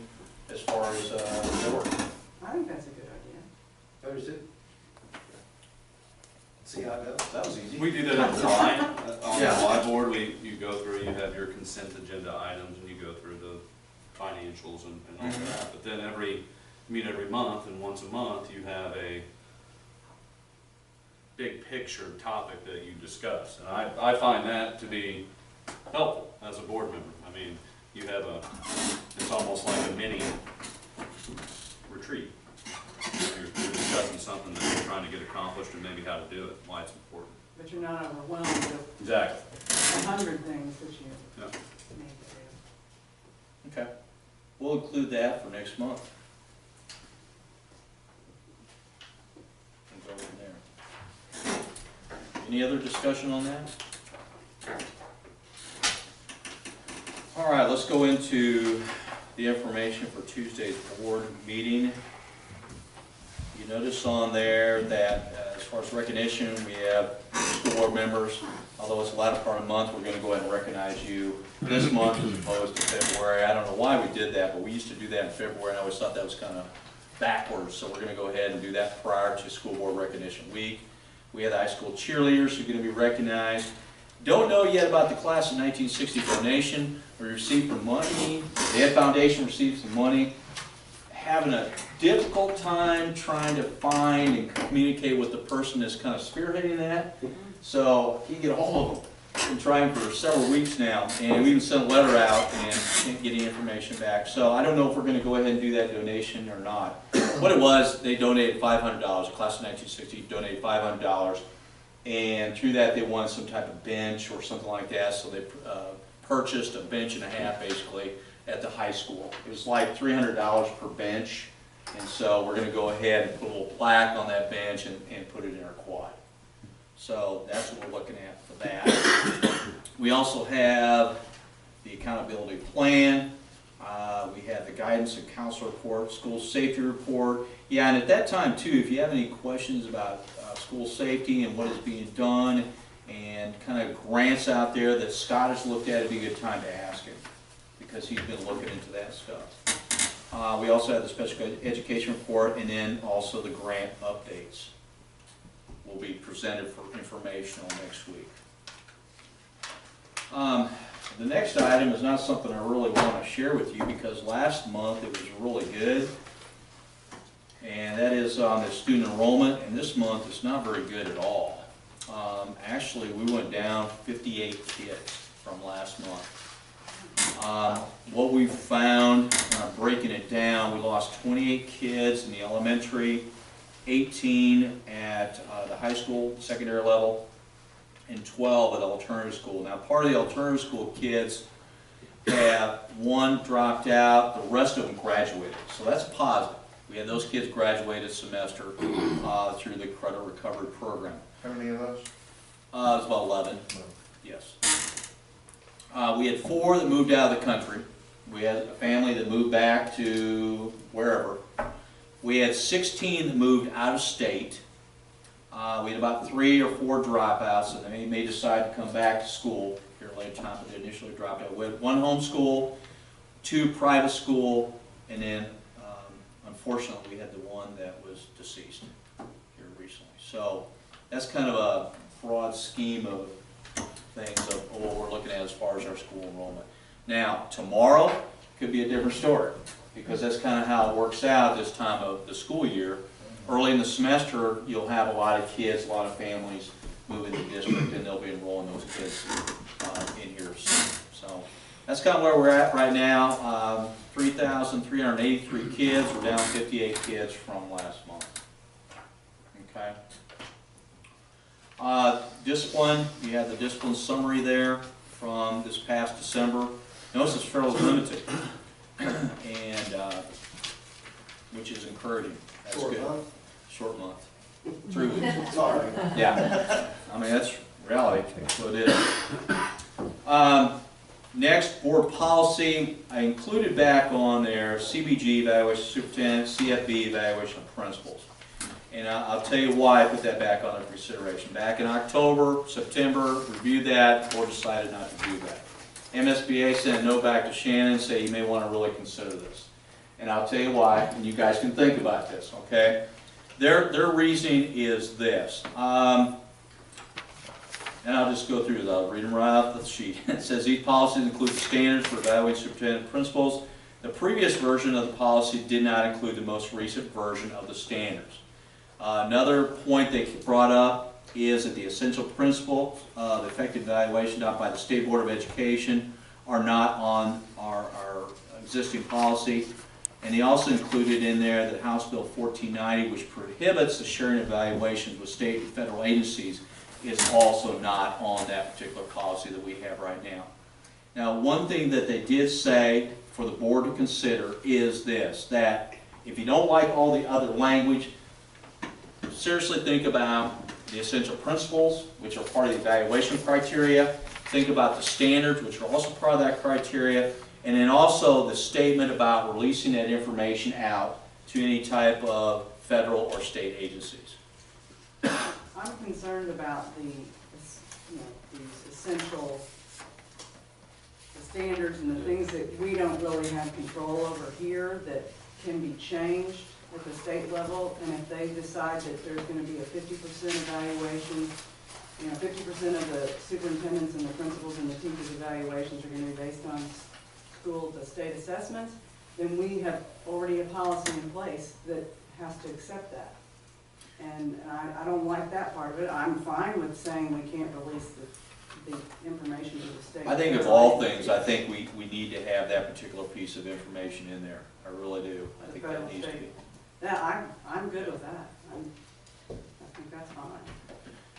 as far as the board.
I think that's a good idea.
Others do? See how it goes? That was easy.
We do that online, on the
Yeah.
whiteboard, you go through, you have your consent agenda items, and you go through the financials and all
Mhm.
that. But then every month, and once a month, you have a big picture topic that you discuss. And I find that to be helpful as a board member. I mean, you have it's almost like a mini retreat. You're discussing something that you're trying to get accomplished and maybe how to do it, why it's important.
But you're not overwhelmed with
Exactly.
100 things that you
Yeah.
need to do.
Okay. We'll include that for next month. And go from there. Any other discussion on that? All right, let's go into the information for Tuesday's board meeting. You notice on there that as far as recognition, we have school board members. Although it's the latter part of the month, we're going to go ahead and recognize you this month as opposed to February. I don't know why we did that, but we used to do that in February, and I always thought that was kind of backwards. So we're going to go ahead and do that prior to School Board Recognition Week. We have the high school cheerleaders who are going to be recognized. Don't know yet about the class of 1960 donation we received some money. The Ed Foundation received some money. Having a difficult time trying to find and communicate with the person that's kind of spearheading that. So he get a hold of them. Been trying for several weeks now, and we even sent a letter out and can't get any information back. So I don't know if we're going to go ahead and do that donation or not. What it was, they donated $500. Class of 1960 donated $500, and through that they wanted some type of bench or something like that. So they purchased a bench and a half basically at the high school. It was like $300 per bench, and so we're going to go ahead and put a little plaque on that bench and put it in our quad. So that's what we're looking at for that. We also have the accountability plan. We have the guidance and counsel report, school safety report. Yeah, and at that time too, if you have any questions about school safety and what is being done and kind of grants out there that Scott has looked at, it'd be a good time to ask him because he's been looking into that stuff. We also have the special education report and then also the grant updates will be presented for informational next week. The next item is not something I really want to share with you because last month it was really good, and that is on the student enrollment, and this month it's not very good at all. Actually, we went down 58 kids from last month. What we found, breaking it down, we lost 28 kids in the elementary, 18 at the high school, secondary level, and 12 at alternative school. Now, part of the alternative school kids have one dropped out, the rest of them graduated. So that's positive. We had those kids graduate a semester through the credit recovery program.
How many of those?
It was about 11, yes. We had 4 that moved out of the country. We had a family that moved back to wherever. We had 16 that moved out of state. We had about 3 or 4 dropouts, and they may decide to come back to school here later time, but they initially dropped out. We had 1 homeschool, 2 private school, and then unfortunately we had the one that was deceased here recently. So that's kind of a broad scheme of things of what we're looking at as far as our school enrollment. Now, tomorrow could be a different story. because that's kind of how it works out this time of the school year. Early in the semester, you'll have a lot of kids, a lot of families move into the district, and they'll be enrolling those kids in here soon. So that's kind of where we're at right now. 3,383 kids. We're down 58 kids from last month. Okay. Discipline, you have the discipline summary there from this past December. Notice it's fairly limited, and which is encouraging. That's
Short
good.
month?
Short month. 3 weeks.
Sorry.
Yeah. I mean, that's reality. That's what it is. Next, board policy. I included back on there CBG evaluation, superintendent, CFB evaluation of principals. And I'll tell you why I put that back on for consideration. Back in October, September, reviewed that, board decided not to do that. MSBA sent a note back to Shannon, say you may want to really consider this. And I'll tell you why, and you guys can think about this, okay? Their reasoning is this. And I'll just go through it. I'll read them right off the sheet. It says these policies include the standards for evaluating superintendent principals. The previous version of the policy did not include the most recent version of the standards. Another point they brought up is that the essential principles of effective evaluation done by the State Board of Education are not on our existing policy. And they also included in there that House Bill 1490, which prohibits the sharing of evaluations with state and federal agencies, is also not on that particular policy that we have right now. Now, one thing that they did say for the board to consider is this, that if you don't like all the other language, seriously think about the essential principles, which are part of the evaluation criteria. Think about the standards, which are also part of that criteria. And then also the statement about releasing that information out to any type of federal or state agencies.
I'm concerned about these essential standards and the things that we don't really have control over here that can be changed at the state level. And if they decide that there's going to be a 50% evaluation, 50% of the superintendents and the principals and the teachers' evaluations are going to be based on school to state assessments, then we have already a policy in place that has to accept that. And I don't like that part of it. I'm fine with saying we can't release the information to the state.
I think of all things, I think we need to have that particular piece of information in there. I really do. I think that needs to be.
Yeah, I'm good with that. I think that's fine.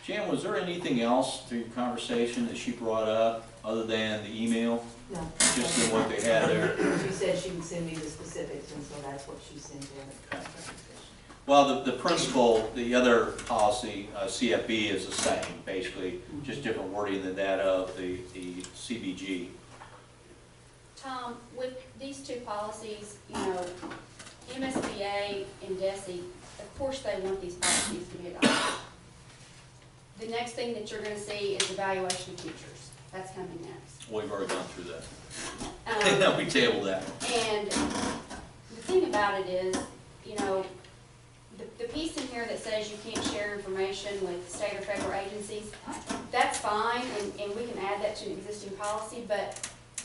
Jan, was there anything else through your conversation that she brought up other than the email?
No.
Just in what they had there?
She said she would send me the specifics, and so that's what she sent in.
Okay. Well, the principle, the other policy, CFB, is the same, basically, just different wording than that of the CBG.
Tom, with these two policies, MSBA and DESE, of course they want these policies to be adopted. The next thing that you're going to see is evaluation of teachers. That's coming next.
Well, we've already gone through that. We tabled that.
And the thing about it is, the piece in here that says you can't share information with state or federal agencies, that's fine, and we can add that to an existing policy, but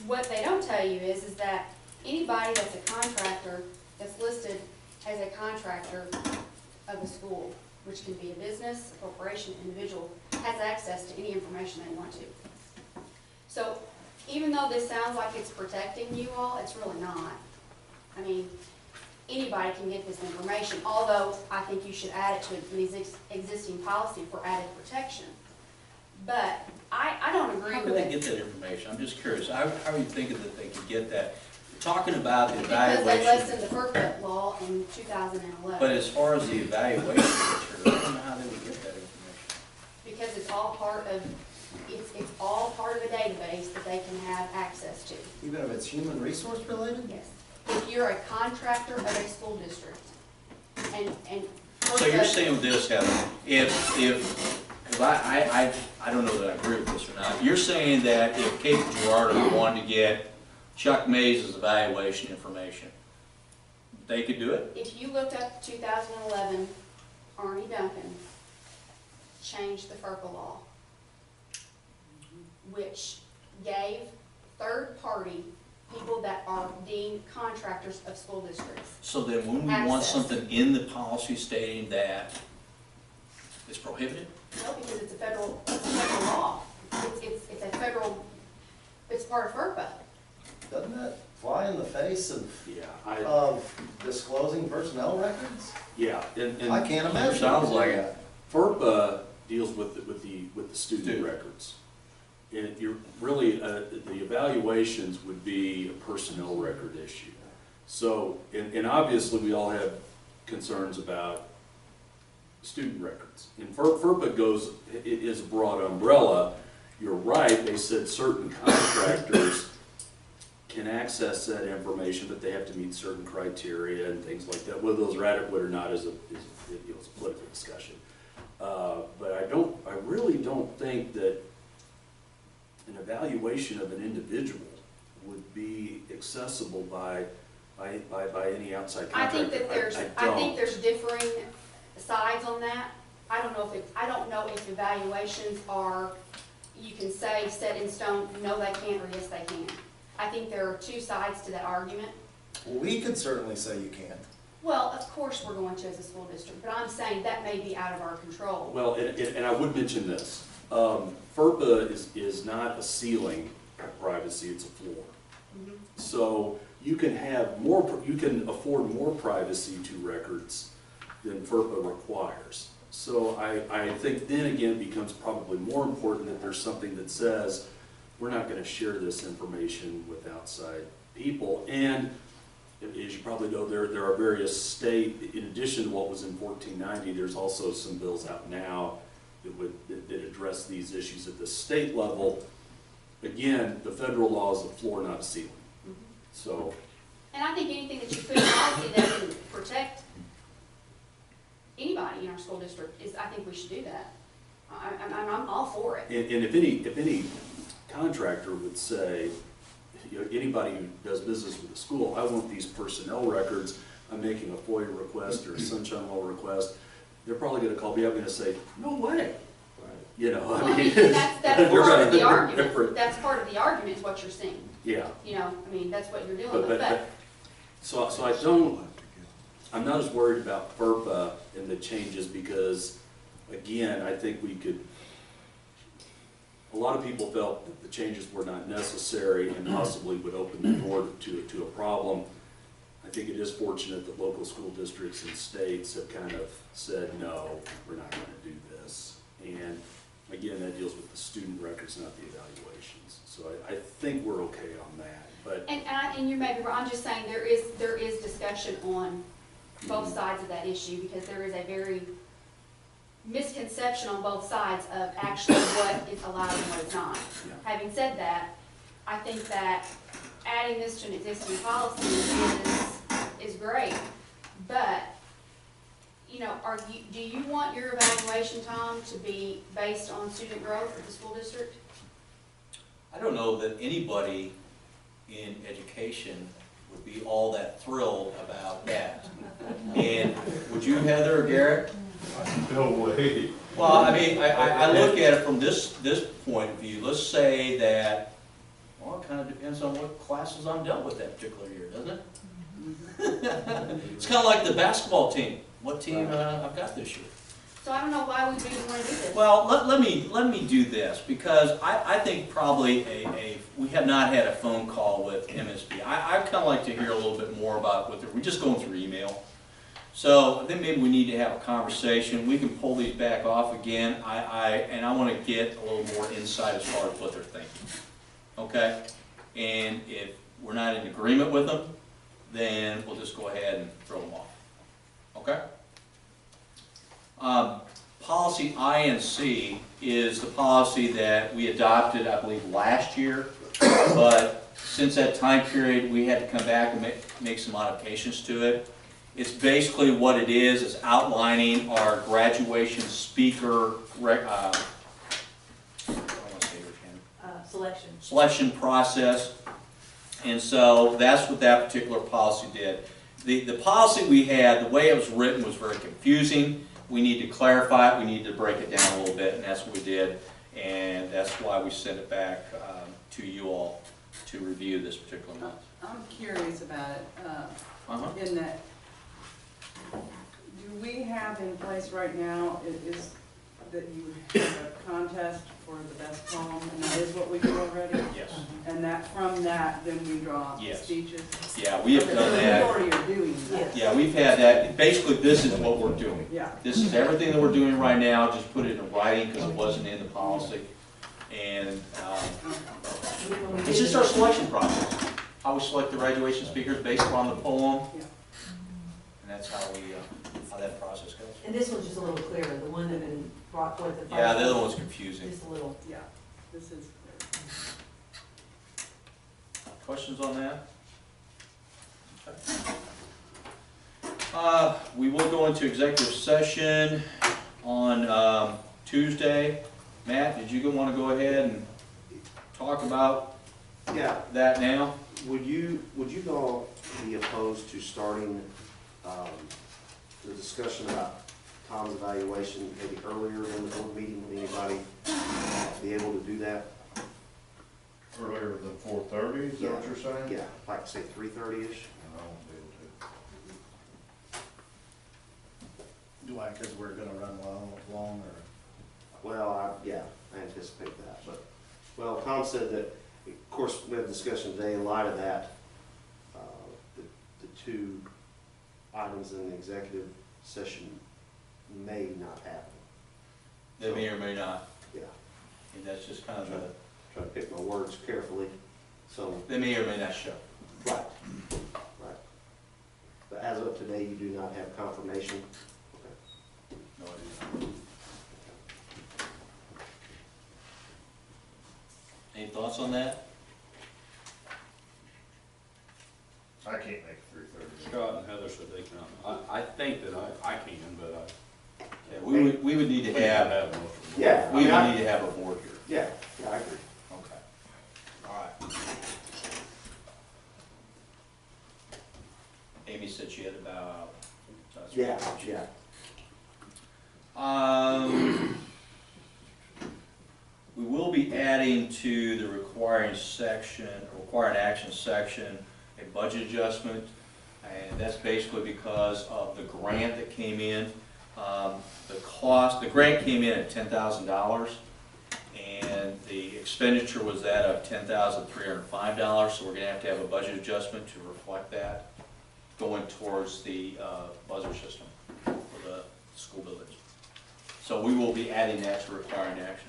what they don't tell you is that anybody that's a contractor that's listed as a contractor of a school, which can be a business, a corporation, individual, has access to any information they want to. So even though this sounds like it's protecting you all, it's really not. I mean, anybody can get this information, although I think you should add it to an existing policy for added protection. But I don't agree
How
with
could
it.
they get that information? I'm just curious. How are you thinking that they could get that? Talking about the
Because they
evaluation.
listed the FERPA law in 2011.
But as far as the evaluation material, I don't know how they would get that information.
Because it's all part of, it's all part of a database that they can have access to.
Even if it's human resource related?
Yes. If you're a contractor of a school district, and.
So you're saying with this, Heather, because I don't know that I agree with this or not. You're saying that if Cape Girardeau wanted to get Chuck Mays' evaluation information, they could do it?
If you looked up 2011, Arnie Duncan changed the FERPA law, which gave third-party people that are deemed contractors of school districts.
So then when we want
Access.
something in the policy stating that it's prohibited?
No, because it's a federal law. It's a federal, it's part of FERPA.
Doesn't that fly in the face of,
Yeah,
disclosing personnel records?
yeah, and
I can't imagine.
Sounds like it.
FERPA deals with the student
Student.
records. And you're really, the evaluations would be a personnel record issue. So, and obviously, we all have concerns about student records. And FERPA goes, it is a broad umbrella. You're right, they said certain contractors can access that information, but they have to meet certain criteria and things like that. Whether those are adequate or not is a political discussion. But I really don't think that an evaluation of an individual would be accessible by any outside
I
contractor.
think that there's, I think there's differing sides on that. I don't know if evaluations are, you can say set in stone, no they can't, or yes they can. I think there are two sides to that argument.
We could certainly say you can't.
Well, of course we're going to as a school district, but I'm saying that may be out of our control.
Well, and I would mention this, FERPA is not a ceiling of privacy, it's a floor.
Mhm.
So you can have more, you can afford more privacy to records than FERPA requires. So I think then again it becomes probably more important that there's something that says, we're not gonna share this information with outside people. And as you probably know, there are various state, in addition to what was in 1490, there's also some bills out now that address these issues at the state level. Again, the federal law is a floor, not a ceiling.
Mhm.
So,
And I think anything that you put in policy that can protect anybody in our school district is, I think we should do that. I'm all for it.
and if any contractor would say, you know, anybody who does business with the school, I want these personnel records, I'm making a FOIA request or a sunshine law request, they're probably gonna call me up and say, no way. You know,
Well, I mean, that's part of the argument.
different.
That's part of the argument is what you're saying.
Yeah.
You know, I mean, that's what you're dealing
But,
with,
but, so I'm not as worried about FERPA and the changes because, again, I think a lot of people felt that the changes were not necessary and possibly would open the door to a problem. I think it is fortunate that local school districts and states have kind of said, no, we're not gonna do this. And again, that deals with the student records, not the evaluations. So I think we're okay on that, but.
and you may be right, I'm just saying there is discussion on both sides of that issue because there is a very misconception on both sides of actually what is allowed and what is not.
Yeah.
Having said that, I think that adding this to an existing policy is great, but, you know, do you want your evaluation, Tom, to be based on student growth at the school district?
I don't know that anybody in education would be all that thrilled about that. And would you, Heather or Garrett?
No way.
Well, I mean, I look at it from this point of view. Let's say that, well, it kind of depends on what classes I'm done with that particular year, doesn't it? It's kind of like the basketball team. What team I've got this year?
So I don't know why we even want to do this.
Well, let me do this because I think probably we have not had a phone call with MSB. I kind of like to hear a little bit more about what we're just going through email. So I think maybe we need to have a conversation. We can pull these back off again. And I want to get a little more insight as far as what they're thinking. Okay? And if we're not in agreement with them, then we'll just go ahead and throw them off. Okay? Policy INC is the policy that we adopted, I believe, last year. But since that time period, we had to come back and make some modifications to it. It's basically what it is outlining our graduation speaker selection process. And so that's what that particular policy did. The policy we had, the way it was written was very confusing. We need to clarify it, we need to break it down a little bit, and that's what we did. And that's why we sent it back to you all. to review this particular month.
I'm curious about it,
Uh-huh.
in that, do we have in place right now, is that you have a contest for the best poem, and that is what we do already?
Yes.
And that, from that, then we draw
Yes.
speeches?
Yeah, we have
Okay,
done
so
that.
we already are doing that?
Yes.
Yeah, we've had that. Basically, this is what we're doing.
Yeah.
This is everything that we're doing right now, just put it in writing because it wasn't in the policy. And it's just our selection process. How we select the graduation speakers based upon the poem.
Yeah.
And that's how we, how that process goes.
And this one's just a little clearer, the one that been brought forth the.
Yeah, the other one's confusing.
Just a little.
Yeah, this is clear.
Questions on that? We will go into executive session on Tuesday. Matt, did you want to go ahead and talk about
Yeah,
that now?
would you all be opposed to starting, the discussion about Tom's evaluation maybe earlier in the board meeting? Would anybody be able to do that?
Earlier than 4:30, is that what you're saying?
Yeah, like say 3:30-ish?
I won't be able to.
Do I, because we're gonna run long, or?
Well, yeah, I anticipate that, but, well, Tom said that, of course, we had a discussion today in light of that, the two items in the executive session may not happen.
They may or may not.
Yeah,
And that's just kind of a,
try to pick my words carefully, so,
they may or may not show.
right, right. But as of today, you do not have confirmation? Okay.
No idea. Any thoughts on that?
I can't make 3:30.
Scott and Heather said they can. I think that I can, but
Yeah, we would need to have,
Yeah. I
we
mean,
would
I-
need to have a board here.
Yeah, I agree.
Okay. All right. Amy said she had about.
Yeah, yeah.
We will be adding to the required action section, a budget adjustment. And that's basically because of the grant that came in. The grant came in at $10,000 and the expenditure was that of $10,305. So we're gonna have to have a budget adjustment to reflect that going towards the buzzer system for the school buildings. So we will be adding that to required action.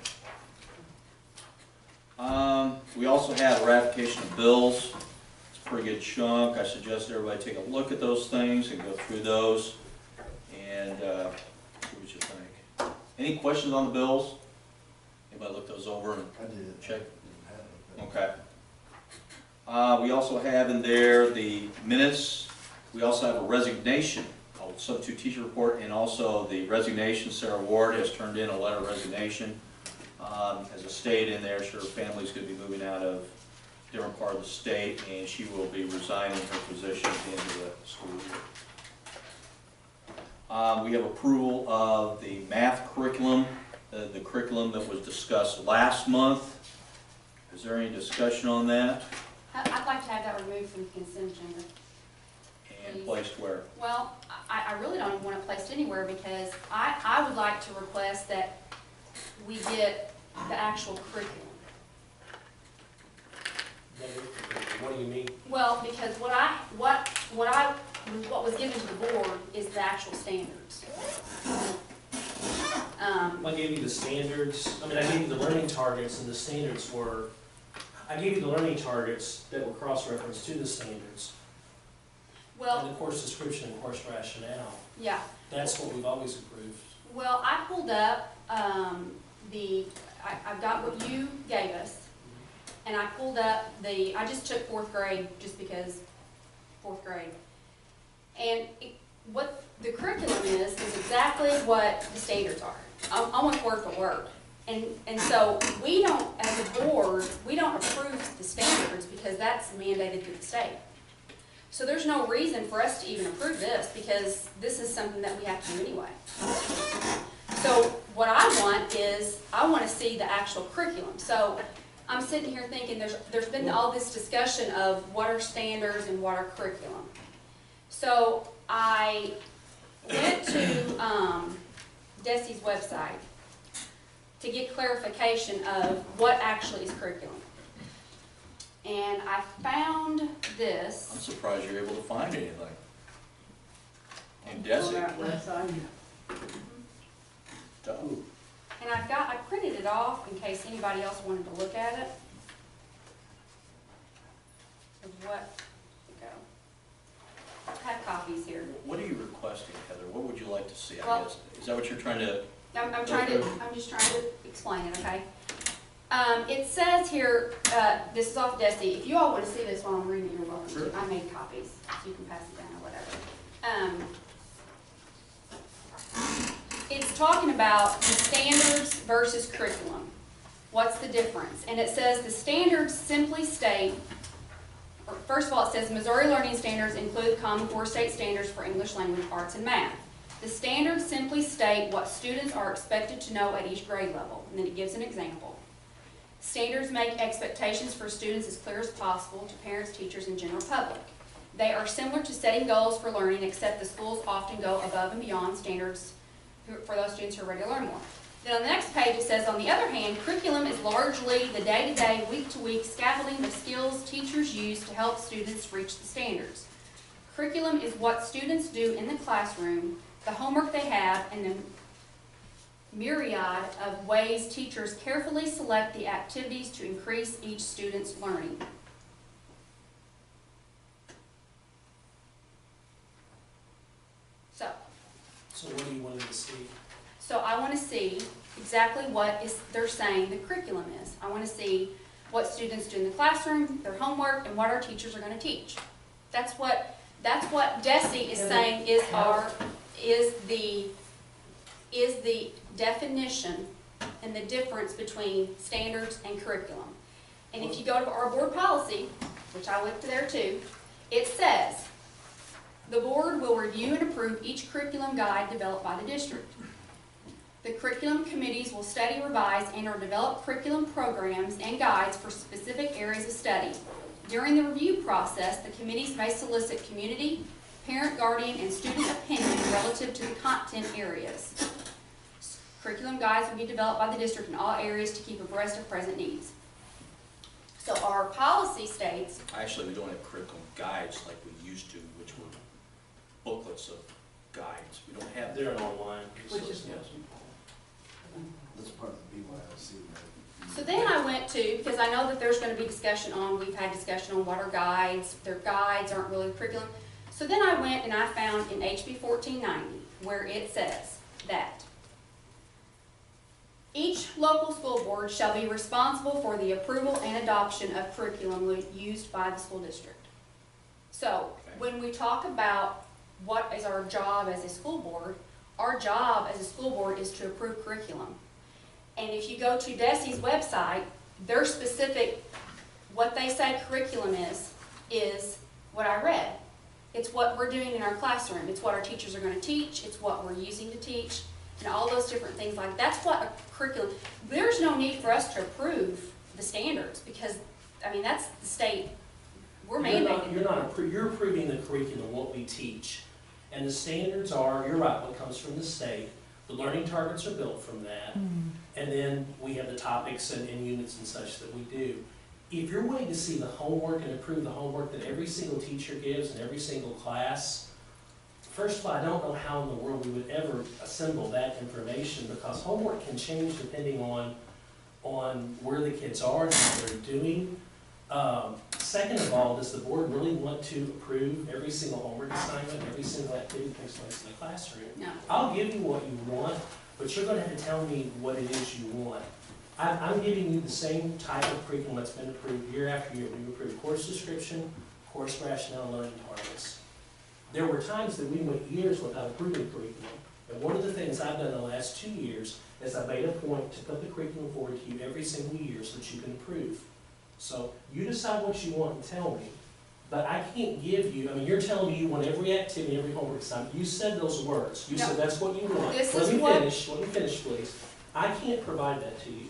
We also have ratification of bills. It's a pretty good chunk. I suggest everybody take a look at those things and go through those and see what you think. Any questions on the bills? Anybody look those over and
I did.
check?
Have it,
Okay. We also have in there the minutes. We also have a resignation, a substitute teacher report, and also the resignation. Sarah Ward has turned in a letter of resignation. As a state in there, her family's going to be moving out of a different part of the state, and she will be resigning her position at the end of the school year. We have approval of the math curriculum, the curriculum that was discussed last month. Is there any discussion on that?
I'd like to have that removed from the consent agenda.
And placed where?
Well, I really don't even want it placed anywhere because I would like to request that we get the actual curriculum.
What do you mean?
Well, because what was given to the board is the actual standards.
I gave you the standards, I mean, I gave you the learning targets and the standards were, I gave you the learning targets that were cross-referenced to the standards. And
Well,
the course description and course rationale,
yeah.
that's what we've always approved.
Well, I pulled up I've got what you gave us, and I pulled up I just took 4th grade just because 4th grade. And what the curriculum is exactly what the standards are, almost word for word. And so we don't, as a board, we don't approve the standards because that's mandated through the state. So there's no reason for us to even approve this because this is something that we have to do anyway. So what I want is, I want to see the actual curriculum. So I'm sitting here thinking, there's been all this discussion of what are standards and what are curriculum. So I went to Desi's website to get clarification of what actually is curriculum. And I found
I'm
this.
surprised you're able to find anything. In
On
Desi.
that website.
And I printed it off in case anybody else wanted to look at it. Of what, go. I have copies here.
What are you requesting, Heather? What would you like to see? I
Well-
guess, is that what you're trying to?
I'm just trying to explain it, okay? It says here, this is off Desi. If you all want to see this while I'm reading it, you're welcome to. I made copies, so you can pass it down or whatever. It's talking about the standards versus curriculum. What's the difference? And it says the standards simply state, first of all, it says Missouri Learning Standards include Common Core State Standards for English Language Arts and Math. The standards simply state what students are expected to know at each grade level, and then it gives an example. Standards make expectations for students as clear as possible to parents, teachers, and general public. They are similar to setting goals for learning, except the schools often go above and beyond standards for those students who are ready to learn more. Then on the next page it says, on the other hand, curriculum is largely the day-to-day, week-to-week scaffolding of skills teachers use to help students reach the standards. Curriculum is what students do in the classroom, the homework they have, and the myriad of ways teachers carefully select the activities to increase each student's learning.
So what do you want to see?
So I want to see exactly what they're saying the curriculum is. I want to see what students do in the classroom, their homework, and what our teachers are going to teach. That's what Desi is saying is the definition and the difference between standards and curriculum. And if you go to our board policy, which I looked there too, it says the board will review and approve each curriculum guide developed by the district. The curriculum committees will study, revise, and/or develop curriculum programs and guides for specific areas of study. During the review process, the committees may solicit community, parent, guardian, and student opinion relative to the content areas. Curriculum guides will be developed by the district in all areas to keep abreast of present needs. So our policy states,
Actually, we don't have curriculum guides like we used to, which were booklets of guides. We don't have.
They're online.
Which is
Yes.
That's part of the BYOC, right?
so then I went to, because I know that there's going to be discussion on, we've had discussion on what are guides, their guides aren't really curriculum. So then I went and I found in HB 1490 where it says that each local school board shall be responsible for the approval and adoption of curriculum used by the school district. So when we talk about what is our job as a school board, our job as a school board is to approve curriculum. And if you go to Desi's website, their specific, what they say curriculum is what I read. It's what we're doing in our classroom. It's what our teachers are going to teach. It's what we're using to teach. And all those different things like that's what a curriculum. There's no need for us to approve the standards because, I mean, that's the state. We're mandating.
You're approving the curriculum, what we teach. And the standards are, you're right, what comes from the state. The learning targets are built from that. And then we have the topics and units and such that we do. If you're wanting to see the homework and approve the homework that every single teacher gives in every single class, first of all, I don't know how in the world we would ever assemble that information because homework can change depending on where the kids are and what they're doing. Second of all, does the board really want to approve every single homework assignment, every single activity that takes place in the classroom?
No.
I'll give you what you want, but you're going to have to tell me what it is you want. I'm giving you the same type of curriculum that's been approved year after year. We've approved course description, course rationale, learning targets. There were times that we went years without approving curriculum. And one of the things I've done the last 2 years is I made a point to put the curriculum forward to you every single year so that you can approve. So you decide what you want and tell me. But I can't give you, I mean, you're telling me you want every activity, every homework assignment. You said those words. You said that's what you want. Let me finish, please. I can't provide that to you.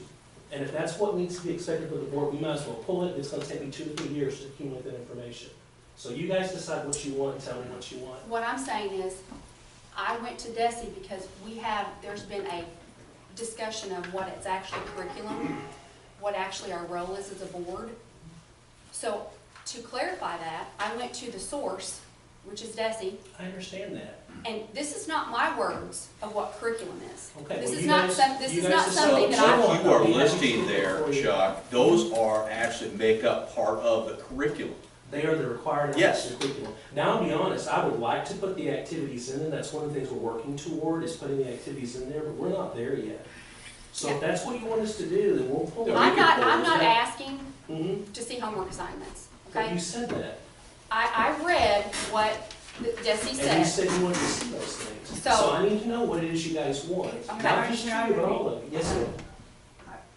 And if that's what needs to be expected of the board, we might as well pull it. It's gonna take me 2 to 3 years to accumulate that information. So you guys decide what you want and tell me what you want.
What I'm saying is, I went to DESI because there's been a discussion of what it's actually curriculum, what actually our role is as a board. So to clarify that, I went to the source, which is DESI,
I understand that.
and this is not my words of what curriculum is.
Okay,
This
well,
is
you
not
guys-
some, this
you
is
guys
not
decide
something
what
that
you
I
want.
You are
We have
listing
to
there,
for you.
Chuck, those are actually make up part of the curriculum.
They are the required
Yes.
elements of the curriculum. Now, I'll be honest, I would like to put the activities in, and that's one of the things we're working toward, is putting the activities in there, but we're not there yet. So if that's what you want us to do, then we'll pull it.
I'm not asking
Mm-hmm,
to see homework assignments,
but
okay?
you said that,
I read what DESI
and you
said.
said you wanted to see those things.
So-
So I need to know what it is you guys want,
Okay.
not just you, but all of it. Yes, ma'am.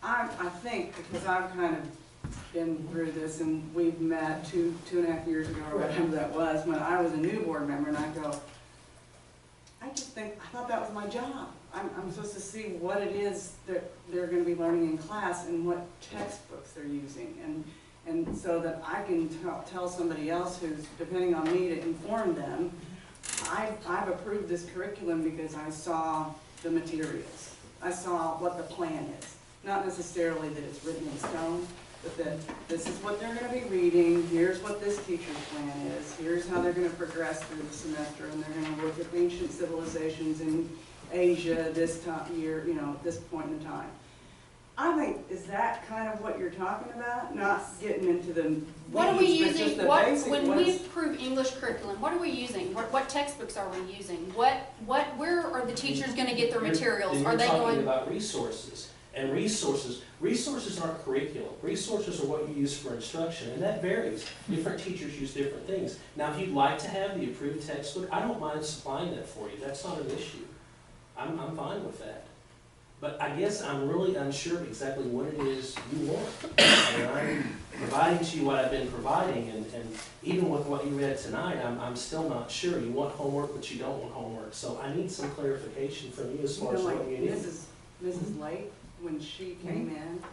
I think, because I've kind of been through this, and we've met two and a half years ago, or whatever that was, when I was a new board member, and I go, I thought that was my job. I'm supposed to see what it is that they're gonna be learning in class and what textbooks they're using, and so that I can tell somebody else who's depending on me to inform them. I've approved this curriculum because I saw the materials. I saw what the plan is. Not necessarily that it's written in stone, but that this is what they're gonna be reading, here's what this teacher's plan is, here's how they're gonna progress through the semester, and they're gonna look at ancient civilizations in Asia this year, at this point in time. I think, is that kind of what you're talking about? Not getting into the weeds,
What are we
but just
using,
the basic,
when
what
we
is-
approve English curriculum, what are we using? What textbooks are we using? Where are the teachers gonna get their materials?
Then
Are they
you're talking
going,
about resources, and resources aren't curriculum. Resources are what you use for instruction, and that varies. Different teachers use different things. Now, if you'd like to have the approved textbook, I don't mind supplying that for you, that's not an issue. I'm fine with that. But I guess I'm really unsure of exactly what it is you want. And I'm providing to you what I've been providing, and even with what you read tonight, I'm still not sure. You want homework, but you don't want homework. So I need some clarification from you as far as
like
what you need.
Mrs. Lake, when she came in,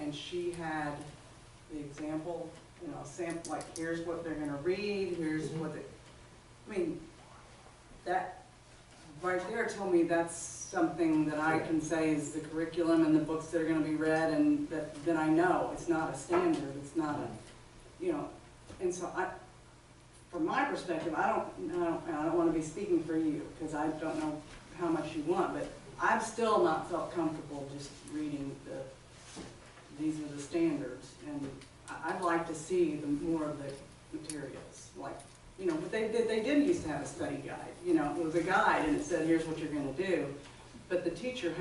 and she had the example, like, here's what they're gonna read, here's what that right there told me that's something that I can say is the curriculum and the books that are gonna be read, and then I know, it's not a standard, it's not a, and so from my perspective, I don't wanna be speaking for you, because I don't know how much you want, but I've still not felt comfortable just reading these are the standards, and I'd like to see more of the materials, like, but they did used to have a study guide, it was a guide, and it said, here's what you're gonna do, but the teacher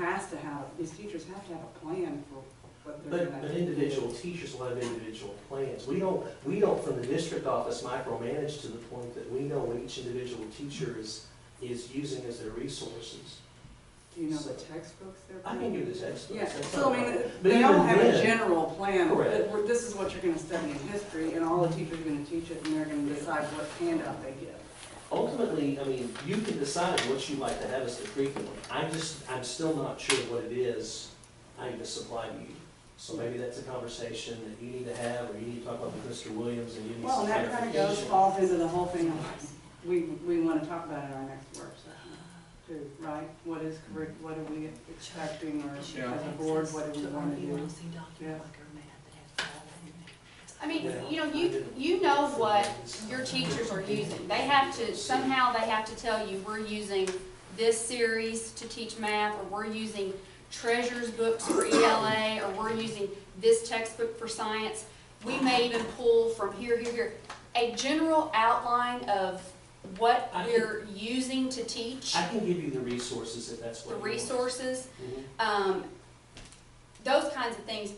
these teachers have to have a plan for what they're gonna do.
But individual teachers will have individual plans. We don't from the district office micromanage to the point that we know what each individual teacher is using as their resources.
Do you know the textbooks they're?
I can give the textbooks.
Yeah,
that's
so
not a
I mean,
problem. But
they all
even
have a
then-
general plan,
Correct.
this is what you're gonna study in history, and all the teachers are gonna teach it, and they're gonna decide what handout they give.
Ultimately, I mean, you can decide what you'd like to have as the curriculum. I'm still not sure what it is I need to supply to you. So maybe that's a conversation that you need to have, or you need to talk about with Mr. Williams, and you need
Well,
some
and that kind of
clarification.
falls into the whole thing, we wanna talk about it in our next work session, too, right? What are we expecting, or as a board, what do we wanna do? Yeah.
I mean, you know what your teachers are using. Somehow they have to tell you, we're using this series to teach math, or we're using Treasure's books for ELA, or we're using this textbook for science. We may even pull from here. A general outline of what we're using to teach,
I can give you the resources if that's
the
what you want.
resources,
Mhm.
those kinds of things,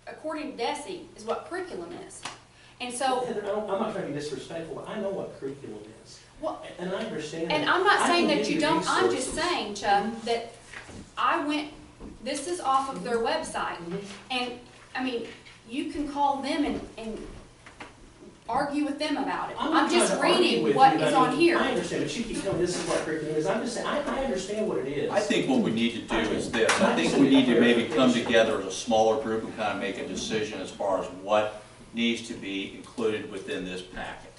according to DESI, is what curriculum is. And so,
Heather, I'm not trying to be disrespectful, but I know what curriculum is.
well,
And I understand
and
that.
I'm not
I
saying
can
that
give
you don't, I'm just
resources.
saying, Chuck, that this is off of their website.
Mhm.
And, I mean, you can call them and argue with them about it.
I'm
I'm
not trying
just
to argue
reading
with
what
you,
is
I
on
mean,
here.
I understand, but you keep telling me this is what curriculum is, I'm just saying, I understand what it is.
I think what we need to do is this, I think we need to maybe come together as a smaller group and kind of make a decision as far as what needs to be included within this packet.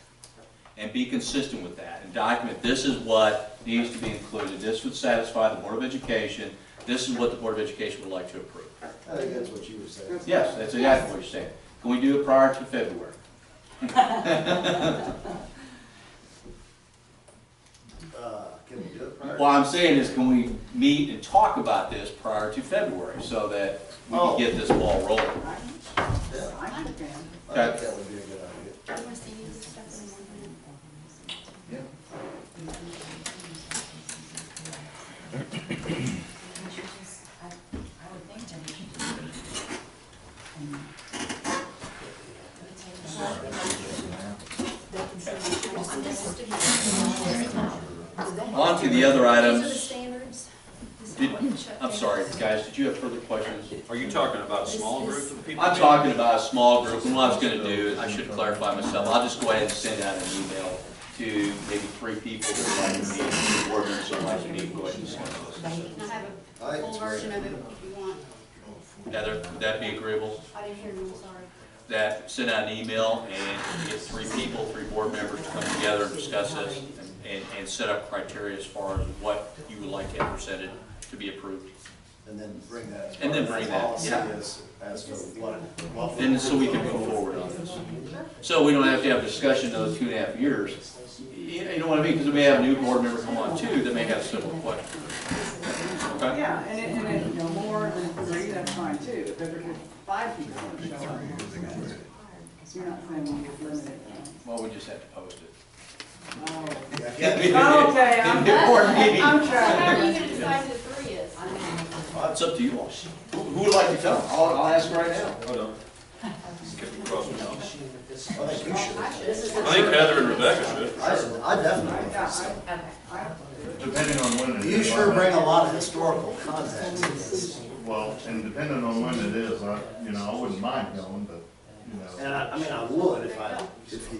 And be consistent with that, and document, this is what needs to be included, this would satisfy the Board of Education, this is what the Board of Education would like to approve.
I think that's what you were saying.
Yes, that's exactly what you're saying. Can we do it prior to February?
Can we do it prior?
What I'm saying is, can we meet and talk about this prior to February, so that we can get this ball rolling?
I understand.
I think that would be a good idea.
You wanna see this stuff in one minute?
Yeah.
I would think that
On to the other
These are the
items.
standards. This is
Did-
what it should
I'm
be.
sorry, guys, did you have further questions?
Are you talking about a small group of people?
I'm talking about a small group, and what I was gonna do, is I should clarify myself, I'll just go ahead and send out an email to maybe 3 people that would like to meet, 3 board members that would like to meet, go ahead and discuss this.
And I have
I think
a full
it's
version
great.
of it if you want.
Heather, would that be agreeable?
I didn't hear you, I'm sorry.
That, send out an email and get 3 people, 3 board members to come together and discuss this and set up criteria as far as what you would like to have presented to be approved.
And then bring that.
And then bring that,
Policy
yeah.
as to what.
And so we can move forward on this. So we don't have to have a discussion another 2.5 years. You know what I mean? Because we may have a new board member come on too that may have similar questions. Okay?
Yeah, and if, you know, more than 3, that's fine too. If there's 5 people want to show up, you're not saying we're limited.
Well, we just have to post it.
Oh.
Yeah.
Okay,
In the board meeting.
I'm
So how are you
trying.
gonna decide who the 3 is?
It's up to you all. Who would like to tell? I'll ask right now.
Hold on. Skip across my notes.
I think you should.
I think Heather and Rebecca should.
I definitely think so.
Depending on when it is.
You sure bring a lot of historical context to this.
Well, and depending on when it is, I wouldn't mind going, but,
And I mean, I would if he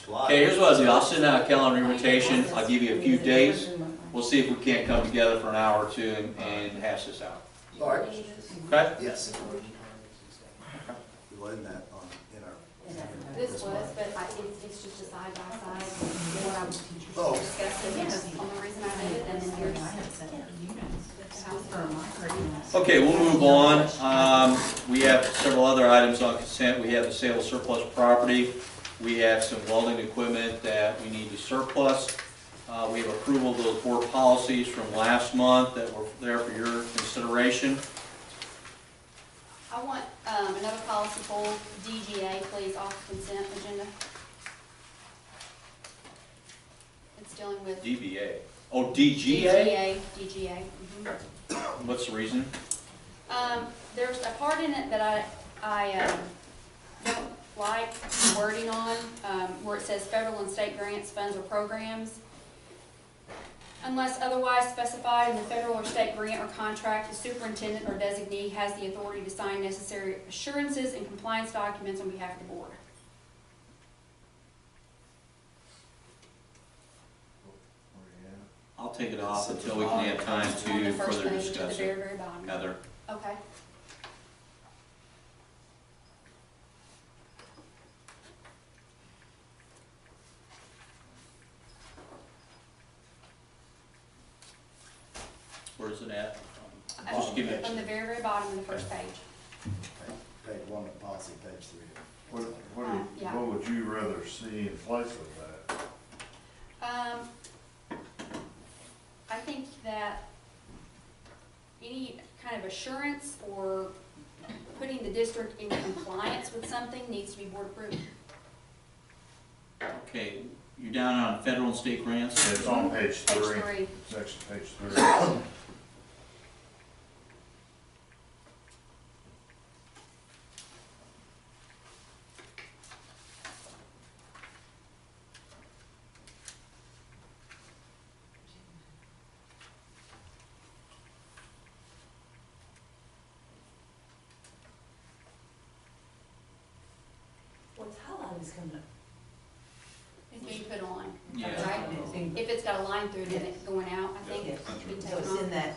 applied.
Okay, here's what I'll do. I'll send out a calendar invitation. I'll give you a few days. We'll see if we can't come together for an hour or 2 and hash this out.
All right.
Okay?
Yes, it would. Wasn't that in our?
This was, but it's just a side by side, what I was
Oh.
discussing, that's the only reason I did it, and then here's.
Okay, we'll move on. We have several other items on consent. We have the sale of surplus property. We have some welding equipment that we need to surplus. We have approval of those board policies from last month that were there for your consideration.
I want, another policy pulled, DGA, please, off the consent agenda. It's dealing with.
DBA. Oh, DGA?
DGA, mhm.
What's the reason?
There's a part in it that I don't like the wording on, where it says federal and state grants, funds, or programs. Unless otherwise specified in the federal or state grant or contract, the superintendent or designee has the authority to sign necessary assurances and compliance documents on behalf of the board.
I'll take it off until we can have time
On the
to
first
further
page, at
discuss
the
it.
very, very bottom.
Heather?
Okay.
Where's it at? Just give it.
On the very, very bottom of the first page.
Page 1 of policy, page 3.
Yeah.
what would you rather see in place of that?
I think that any kind of assurance or putting the district in compliance with something needs to be board approved.
Okay, you're down on federal and state grants?
It's on page
Page
3,
3.
section page 3.
What's highlighted is coming up.
It's being put on,
Yeah.
right? If it's got a line through it and it's going out, I think
Yeah.
it should be
So
taken
it's in
off.
that,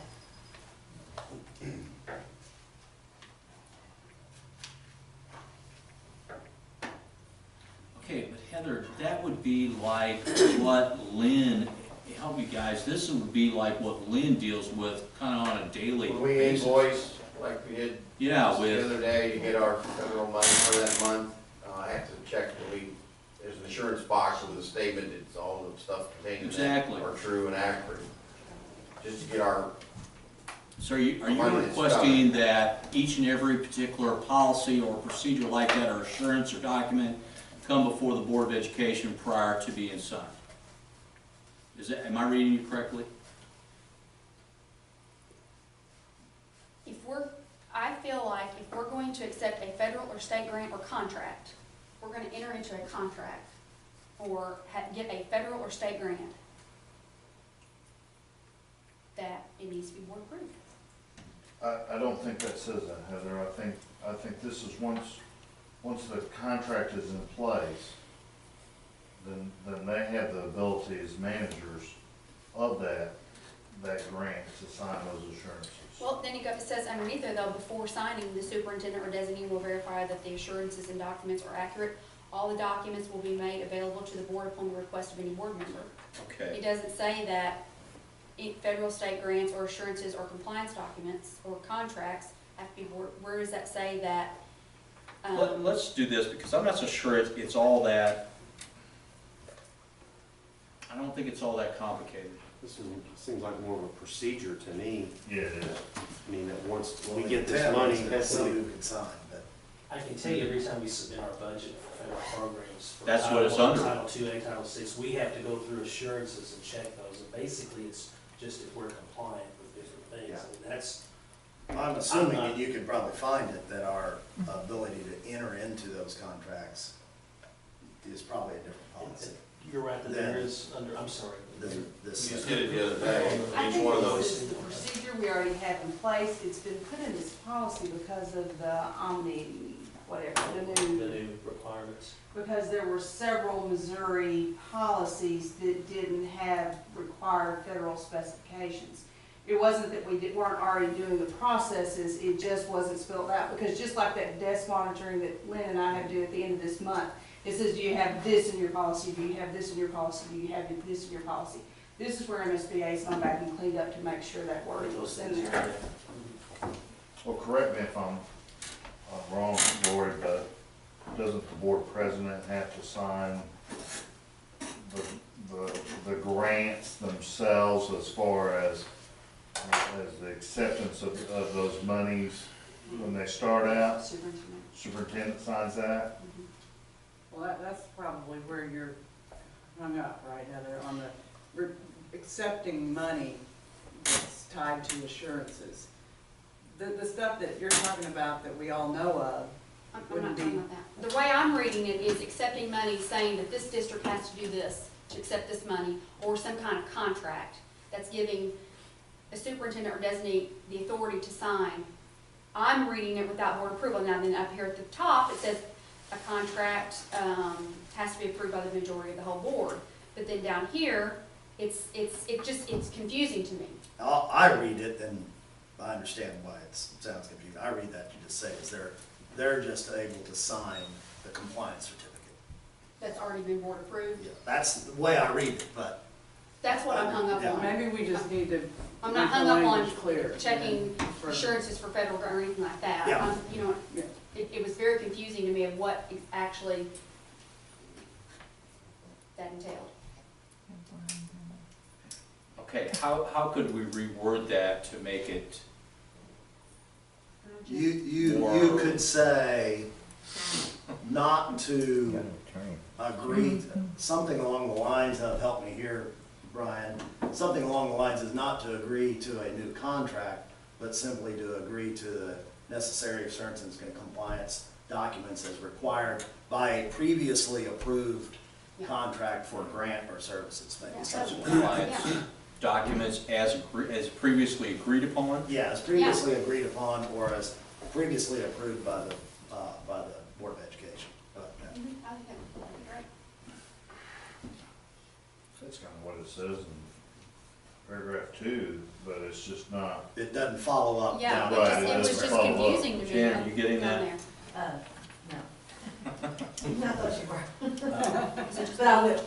Okay, but Heather, that would be like what Lynn, help me guys, this would be like what Lynn deals with kind of on a daily
When we
basis.
invoice, like we did
Yeah,
the
with,
other day, to get our federal money for that month, I have to check that there's an insurance box with a statement, it's all the stuff contained in that
Exactly.
are true and accurate. Just to get our,
so are you
Money that's
requesting that each and every particular policy or procedure like that, or assurance or document, come before the Board of Education prior to being signed? Is that, am I reading you correctly?
I feel like if we're going to accept a federal or state grant or contract, we're gonna enter into a contract or get a federal or state grant, that it needs to be board approved.
I don't think that says that, Heather. I think this is once the contract is in place, then they have the ability as managers of that grant to sign those assurances.
Well, then it says underneath there though, before signing, the superintendent or designee will verify that the assurances and documents are accurate. All the documents will be made available to the board upon the request of any board member.
Okay.
It doesn't say that federal, state grants or assurances or compliance documents or contracts have to be board. Where does that say that?
Let's do this, because I'm not so sure it's all that, I don't think it's all that complicated.
seems like more of a procedure to me.
Yeah, it is.
I mean, that once
Well,
we
the
get this
intent
money,
is that
that's
somebody
something.
who can sign, but
I can tell you every time we submit our budget for federal programs. for
That's what it's
Title I,
under.
Title II, and Title VI, we have to go through assurances and check those, and basically it's just if we're compliant with different things,
Yeah.
and that's,
I'm assuming, and you can probably find it, that our ability to enter into those contracts is probably a different policy
you're right, that there is under, I'm sorry.
than
we
this.
just did it the other day,
I
each
think
one of
this
those.
is the procedure we already have in place. It's been put in this policy because of the Omni, whatever, the
The
new,
new requirements.
because there were several Missouri policies that didn't have required federal specifications. It wasn't that we weren't already doing the processes, it just wasn't spelled out, because just like that desk monitoring that Lynn and I have to do at the end of this month, it says, do you have this in your policy, do you have this in your policy, do you have this in your policy? This is where MSBA's gone back and cleaned up to make sure that wording was in there.
Well, correct me if I'm wrong, Lori, but doesn't the board president have to sign the grants themselves as far as the acceptance of those monies when they start out?
Superintendent.
Superintendent signs that?
Mhm. Well, that's probably where you're hung up, right, Heather, on the accepting money that's tied to assurances. The stuff that you're talking about that we all know of,
I'm
Wouldn't
not talking
be-
about that. The way I'm reading it is accepting money, saying that this district has to do this, to accept this money, or some kind of contract that's giving a superintendent or designee the authority to sign. I'm reading it without board approval. Now then up here at the top, it says a contract, has to be approved by the majority of the whole board. But then down here, it's confusing to me.
I read it, and I understand why it sounds confusing. I read that to just say is they're just able to sign the compliance certificate.
That's already been board approved.
Yeah, that's the way I read it, but
That's what I'm hung up
Yeah.
on.
maybe we just need to
I'm not
make the
hung up
language
on
clear.
checking
For-
assurances for federal grant or anything like that.
Yeah.
You know,
Yeah.
it was very confusing to me of what actually that entailed.
Okay, how could we reword that to make it,
you could say not to agree, something along the lines of, help me here, Brian, something along the lines is not to agree to a new contract, but simply to agree to the necessary assurances and compliance documents as required by a previously approved
Yeah.
contract for grant or services. Maybe
Yeah,
something like
compliance
Yeah.
documents as previously agreed upon?
Yeah, as previously agreed upon or as previously approved by the Board of Education. But,
I think that would be great.
says in paragraph 2, but it's just not.
It doesn't follow up
Yeah,
down.
it
Right,
just,
to
it was
this
just
one.
follow up.
confusing to me.
Jan, you getting
down
that?
there.
No. I thought you were.
Is it just-
But I will.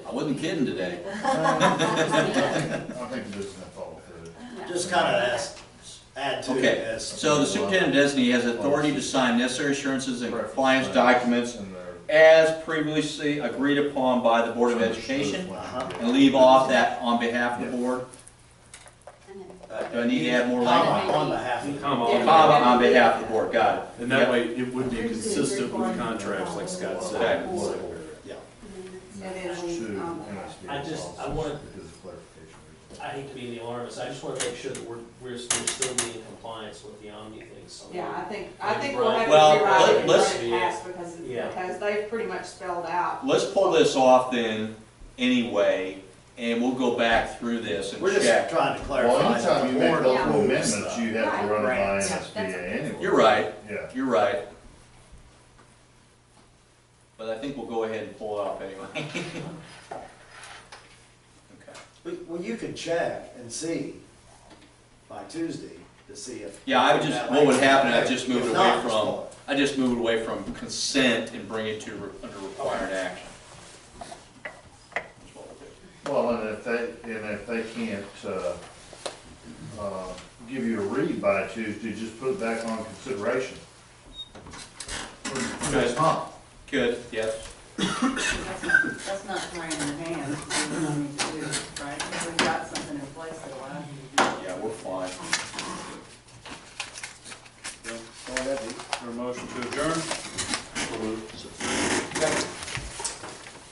I wasn't kidding today.
I think it is gonna follow through.
Yeah.
Just kind of add to it
Okay,
as.
so the superintendent designee has authority to sign necessary assurances and compliance
Reference
documents
in there.
as previously agreed upon by the Board of Education, and leave off that on behalf of the board.
And then-
Do I need to add more
Comma
language?
on behalf of.
Comma
Yeah.
on
Comma on behalf of the board, got it.
And that way, it would be consistent with the contracts, like Scott said.
Yeah.
And then
It's
we,
true,
I wanted-
because of clarification reasons.
I hate to be the alarmist, I just wanna make sure that we're still being in compliance with the Omni thing, so.
yeah, I think we'll have to
Well,
rewrite it and
let's-
run it past
Yeah.
because they've pretty much spelled out.
Let's pull this off then, anyway, and we'll go back through this and
We're just
check.
trying to clarify.
Well, anytime you make
board
local
approves
amendments,
stuff.
you have to run it by
Right.
NSBA anyway.
You're right,
Yeah.
you're right. But I think we'll go ahead and pull it off anyway. Okay.
Well, you could check and see by Tuesday to see if.
Yeah, I would just, what would happen, I'd just move it
If
away
not, just
from,
pull
I just move it away from consent and bring it to under required action. That's what we'll do.
Well, and if they can't, give you a read by Tuesday, just put it back on consideration. It's not.
Good, yes.
That's not throwing in your hands, we don't need to do, right? Because we've got something in place that allows.
Yeah, we're fine.
Go ahead, for a motion to adjourn?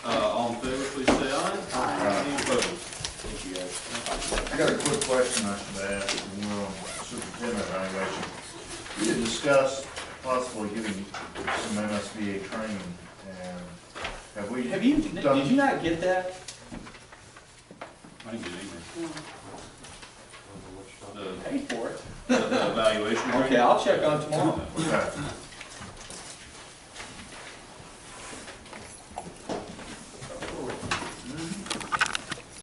All in favor, please say aye. Any opposed?
Thank you, guys.
I got a quick question I should ask, when we're on superintendent evaluation. We did discuss possibly getting some MSBA training, and have we?
Have you, did you not get that?
I didn't get anything. The
Pay for it.
the evaluation.
Okay, I'll check on tomorrow.
Okay.